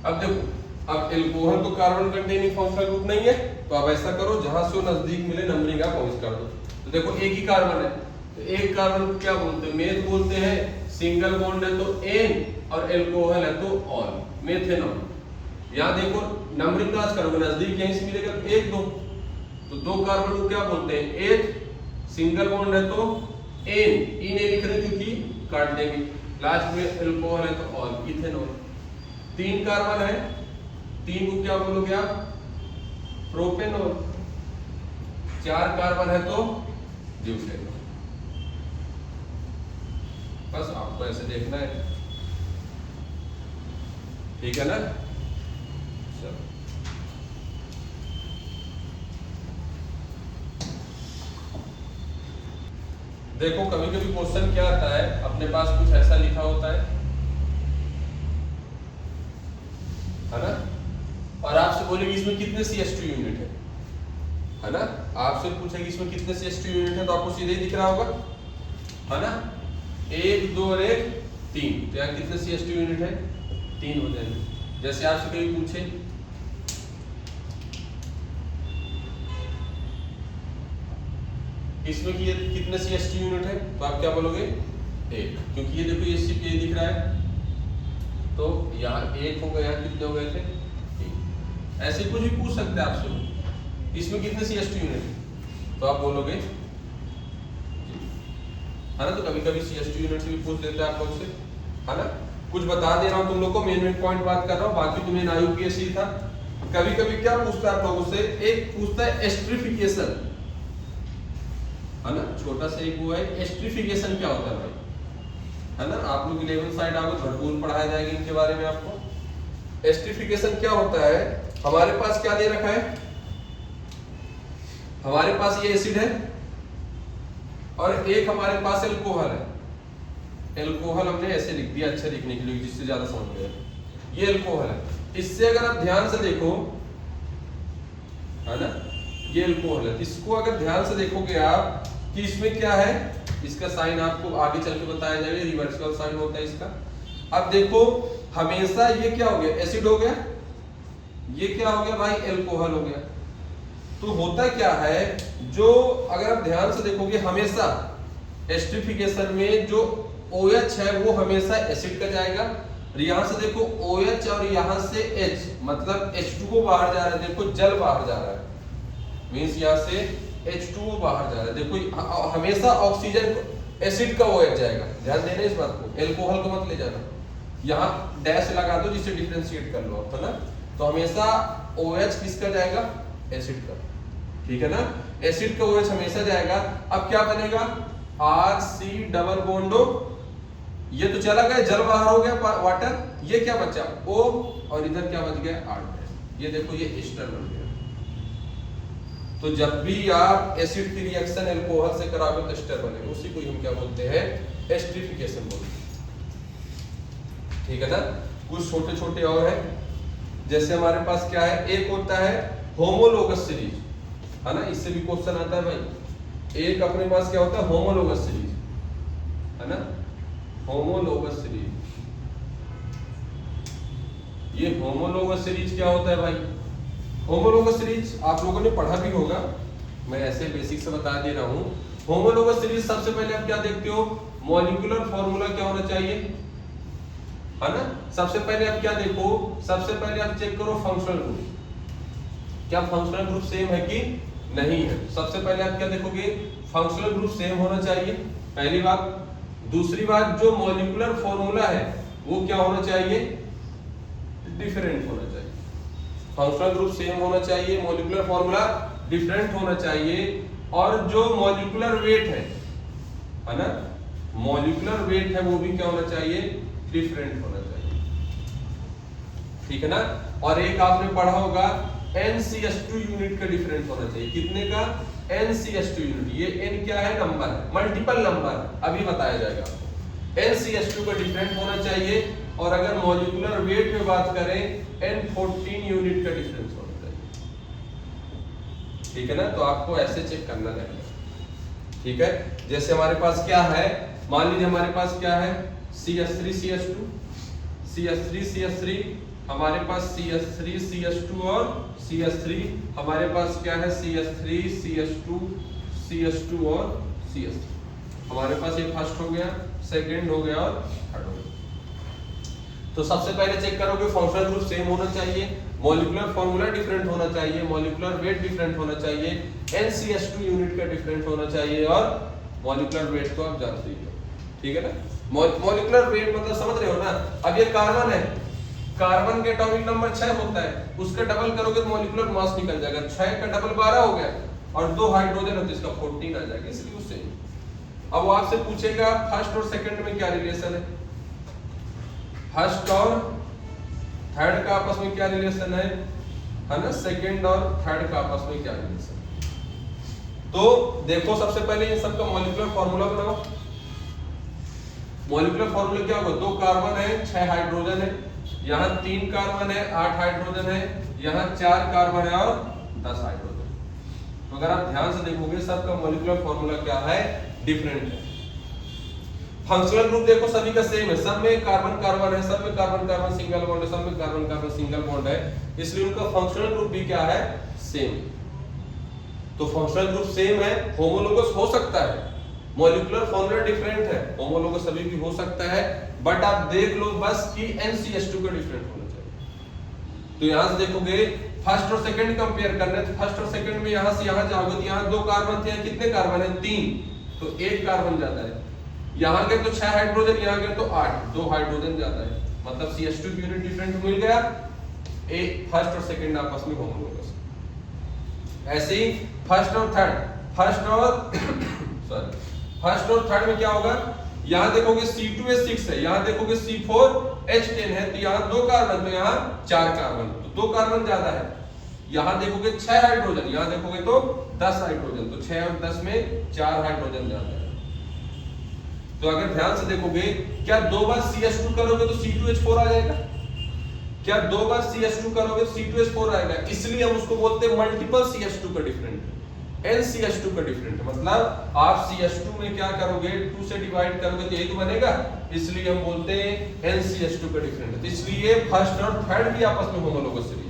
अब देखो, अब एल्कोहल तो कार्बन कंटेनिंग फंक्शनल ग्रुप नहीं है, तो आप ऐसा करो जहां से वो नजदीक मिले नंबरिंग आप पहुंच कर दो। तो देखो एक ही कार्बन है, तो एक कार्बन को क्या बोलते हैं, मेथ बोलते हैं, सिंगल बॉन्ड है तो एन, और एल्कोहल है तो ऑल, मेथेनॉल। यहां देखो नंबरिंग क्लास करोगे नजदीक यहीं से मिलेगा तो 1 2, तो 2 कार्बन को क्या बोलते हैं एथ, सिंगल बॉन्ड है तो एन, इन लिख रहे क्योंकि काट देंगे, लास्ट में एल्कोहल है तो ऑल, इथेनॉल। 3 कार्बन है, 3 को क्या बोलोगे आप, प्रोपेनॉल। 4 कार्बन है तो ब्यूटेनॉल। बस आपको ऐसे देखना है, ठीक है ना। चलो देखो, कभी कभी क्वेश्चन क्या आता है, अपने पास कुछ ऐसा लिखा होता है ना, और आपसे बोलेगी इसमें कितने CH2 यूनिट है ना, आपसे पूछेगी इसमें कितने CH2 यूनिट है, तो आपको सीधे ही दिख रहा होगा, है ना, 1 2 और 1 3, तो यहाँ कितने CH2 यूनिट है, 3 हो जाएंगे। जैसे आपसे कभी पूछे इसमें कि ये कितने CH2 यूनिट है, तो आप क्या बोलोगे 1, क्योंकि ये देखो ये दिख रहा है, तो यहाँ 1 हो गया, यहाँ कितने हो गए थे 3। ऐसे कुछ भी पूछ सकते हैं आपसे, इसमें कितने CH2 यूनिट, तो आप बोलोगे, है ना। तो कभी कभी CH2 यूनिट से भी पूछ लेते हैं आप लोग से, है ना। कुछ बता दे रहा हूँ तुम लोग को, मेन पॉइंट बात कर रहा हूँ, बाकी तुम्हें ना UPSC था। कभी कभी क्या पूछता है आप लोगों से, एक पूछता है एस्ट्रिफिकेशन, है ना। छोटा सा एक वो है, एस्ट्रिफिकेशन क्या होता है भाई, है ना। आप लोग 11th साइड आओगे भरपूर पढ़ाया जाएगा इनके बारे में आपको। एस्ट्रिफिकेशन क्या होता है, हमारे पास क्या दे रखा है, हमारे पास ये एसिड है और एक हमारे पास एल्कोहल है। एल्कोहल हमने ऐसे लिख दिया अच्छा लिखने के लिए, जिससे ज्यादा समझ गए, ये एल्कोहल है। इससे अगर आप ध्यान से देखो, है ना, ये एल्कोहल है। इसको अगर ध्यान से देखोगे आप कि इसमें क्या है, इसका साइन आपको आगे चल के बताया जाएगा, रिवर्सिबल साइन होता है इसका। अब देखो हमेशा ये क्या हो गया, एसिड हो गया, ये क्या हो गया भाई, एल्कोहल हो गया। तो होता क्या है, जो अगर आप ध्यान से देखोगे हमेशा एस्ट्रिफिकेशन में जो OH है वो हमेशा एसिड का जाएगा। यहां से देखो OH और यहां से H, मतलब H2O बाहर जा रहा है, देखो जल बाहर जा रहा है, मींस यहां से H2O बाहर जा रहा है। देखो हमेशा ऑक्सीजन एसिड का OH जाएगा, ध्यान देना इस बात को, एल्कोहल को मत ले जाना। यहाँ डैश लगा दो जिससे डिफरेंशिएट कर लो, है ना। तो हमेशा OH किसका जाएगा, एसिड का, ठीक है ना। एसिड का OH हमेशा जाएगा। अब क्या बनेगा, RC डबल बॉन्डो, ये तो चला गया, जल बाहर हो गया वाटर, ये क्या बचा O, और इधर क्या बच गया R। ये देखो ये एस्टर बन गया। तो जब भी आप एसिड की रिएक्शन एल्कोहल से कराओगे तो एस्टर बनेगा, उसी को हम क्या बोलते हैं, एस्ट्रिफिकेशन बोलते हैं, ठीक है ना। कुछ छोटे छोटे और है, जैसे हमारे पास क्या है, एक होता है होमोलोगस सीरीज, है ना, इससे भी क्वेश्चन आता है भाई। एक अपने पास क्या होता है, होमोलोगस सीरीज, है ना, होमोलोगस सीरीज। ये होमोलोगस सीरीज क्या होता है भाई, होमोलोगस सीरीज आप लोगों ने पढ़ा भी होगा, मैं ऐसे बेसिक से बता दे रहा हूं। होमोलोगस सीरीज सबसे पहले आप क्या देखते हो, मॉलिक्यूलर फॉर्मूला क्या होना चाहिए, है ना। सबसे पहले आप क्या देखो, सबसे पहले आप चेक करो फंक्शनल ग्रुप, क्या फंक्शनल ग्रुप सेम है कि नहीं है। सबसे पहले आप क्या देखोगे, फंक्शनल ग्रुप सेम होना चाहिए, पहली बात। दूसरी बात, जो मॉलिक्यूलर फॉर्मूला है वो क्या होना चाहिए, डिफरेंट होना चाहिए। फंक्शनल ग्रुप सेम होना चाहिए, मॉलिक्यूलर फॉर्मूला डिफरेंट होना चाहिए, और जो मॉलिक्यूलर वेट है ना, मॉलिक्यूलर वेट है वो भी क्या होना चाहिए, डिफरेंट होना चाहिए, ठीक है ना। और एक आपने पढ़ा होगा NCH2 यूनिट का डिफरेंट होना चाहिए, कितने का, NCH2 यूनिट। ये N क्या है, नंबर है, मल्टीपल नंबर, अभी बताया जाएगा आपको। NCH2 का डिफरेंट होना चाहिए, और अगर मॉलिक्यूलर वेट में बात करें N14 यूनिट का डिफरेंस होना चाहिए, ठीक है ना। तो आपको ऐसे चेक करना रहेगा, ठीक है। जैसे हमारे पास क्या है, मान लीजिए हमारे पास क्या है, CH3 CH2, CH3 CH3, हमारे पास CH3 CH2 और CH3, हमारे पास क्या है, CH3 CH2 CH2 और CH3। हमारे पास ये फर्स्ट हो गया, सेकंड हो गया और थर्ड हो गया। तो सबसे पहले चेक करोगे फंक्शनल ग्रुप सेम होना चाहिए, मॉलिक्यूलर फॉर्मूला डिफरेंट होना चाहिए, मॉलिक्यूलर वेट डिफरेंट होना चाहिए, NCH2 यूनिट का डिफरेंट होना चाहिए, और मॉलिक्यूलर वेट तो आप जानते ही हो, ठीक है ना। मॉलिक्यूलर वेट मतलब समझ रहे हो ना। अब ये कार्बन है, कार्बन के एटॉमिक नंबर 6 होता है, उसका डबल करोगे तो मॉलिक्यूलर मास निकल जाएगा, 6 का डबल 12 हो गया, और 2 हाइड्रोजन है तो इसका 14 आ जाएगा, इसलिए उससे। अब वो आपसे पूछेगा फर्स्ट और सेकंड में क्या रिलेशन है, फर्स्ट और थर्ड का आपस में क्या रिलेशन है ना, सेकंड और थर्ड का आपस में क्या रिलेशन है। तो देखो सबसे पहले इन सबका मॉलिक्यूलर फार्मूला बनाओ। मॉलिक्यूलर फार्मूला क्या होगा, 2 कार्बन है, 6 हाइड्रोजन है, यहाँ 3 कार्बन है, 8 हाइड्रोजन है, यहाँ 4 कार्बन है और 10 हाइड्रोजन। तो अगर आप ध्यान से देखोगे सबका मॉलिक्यूलर फार्मूला क्या है, डिफरेंट है। फंक्शनल ग्रुप देखो सभी का सेम है, सब में कार्बन कार्बन है, सब में कार्बन कार्बन सिंगल बॉन्ड है, सब में कार्बन कार्बन सिंगल बॉन्ड है, इसलिए उनका फंक्शनल ग्रुप भी क्या है, सेम। तो फंक्शनल ग्रुप सेम है, होमोलोगस हो सकता है, मॉलिक्यूलर फॉर्मूला डिफरेंट है, होमोलोगस सभी भी हो सकता है, बट आप देख लो बस कि NCH2 का डिफरेंट होना चाहिए। तो यहां से देखोगे फर्स्ट और सेकंड कंपेयर करना है तो फर्स्ट और सेकंड में यहां से यहां जाओगे तो यहां 2 कार्बन थे, कितने कार्बन है 3, तो 1 कार्बन ज्यादा है। यहां गए तो 6 हाइड्रोजन, यहां गए तो 8, 2 हाइड्रोजन ज्यादा है, मतलब CH2 की यूनिट डिफरेंट मिल गया, एक फर्स्ट और सेकंड आपस में होमोलोगस। ऐसे ही फर्स्ट और थर्ड में क्या होगा, यहां देखोगे C2H6 है, यहां देखोगे C4H10 है, तो यहां 2 कार्बन, तो यहां 4 कार्बन, तो 2 कार्बन ज्यादा है। यहां देखोगे 6 हाइड्रोजन, यहां देखोगे तो 10 हाइड्रोजन, तो 6 और 10 में 4 हाइड्रोजन ज्यादा है। तो अगर ध्यान से देखोगे, क्या 2 बार CH2 करोगे तो C2H4 आ जाएगा, क्या 2 बार CH2 करोगे तो C2H4 आएगा, इसलिए हम उसको बोलते हैं मल्टीपल CH2 का डिफरेंट, NCH2 का डिफरेंट। मतलब आप CH2 में क्या करोगे, 2 से डिवाइड करोगे तो यही तो बनेगा, इसलिए हम बोलते हैं NCH2 का डिफरेंट। तो इसलिए फर्स्ट और थर्ड भी आपस में होमोलोगस सीरीज।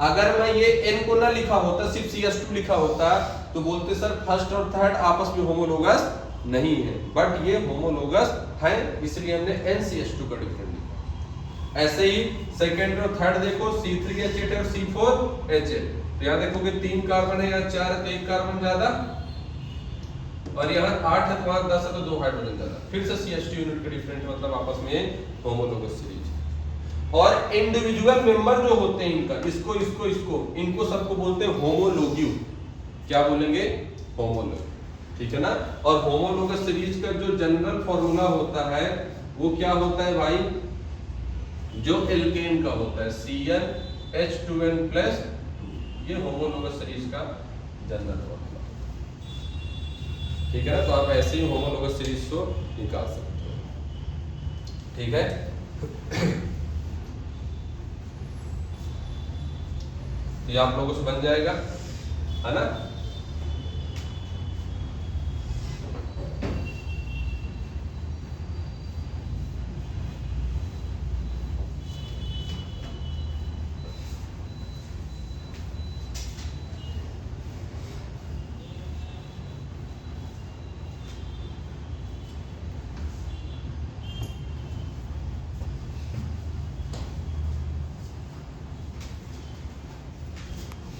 अगर मैं ये N को ना लिखा होता, सिर्फ CH2 लिखा होता, तो बोलते सर फर्स्ट और थर्ड आपस में होमोलोगस नहीं है, बट ये होमोलोगस है, इसलिए हमने NCH2 का डिफरेंट लिखा। ऐसे ही सेकंड और थर्ड देखो, C3H8 और C4H8, तो यहाँ देखोगे 3 कार्बन है, यहाँ 4 है, तो 1 कार्बन ज्यादा, और यहाँ 8 है तो वहां 10 है, तो 2 हाइड्रोजन ज्यादा, फिर से CH2 यूनिट का डिफरेंट, मतलब आपस में होमोलोगस सीरीज। और इंडिविजुअल मेंबर जो होते हैं इनका, इसको इसको इसको, इनको सबको बोलते हैं होमोलोग्यू। क्या बोलेंगे, होमोलोग, ठीक है ना। और होमोलोगस सीरीज का जो जनरल फॉर्मूला होता है वो क्या होता है भाई, जो एल्केन का होता है CnH2n+, ये होमोलोगस सीरीज का जनरल फॉर्मूला, ठीक है ना। तो आप ऐसे ही होमोलोगस सीरीज को निकाल सकते हो, ठीक है। ये आप लोगों से बन जाएगा, है ना।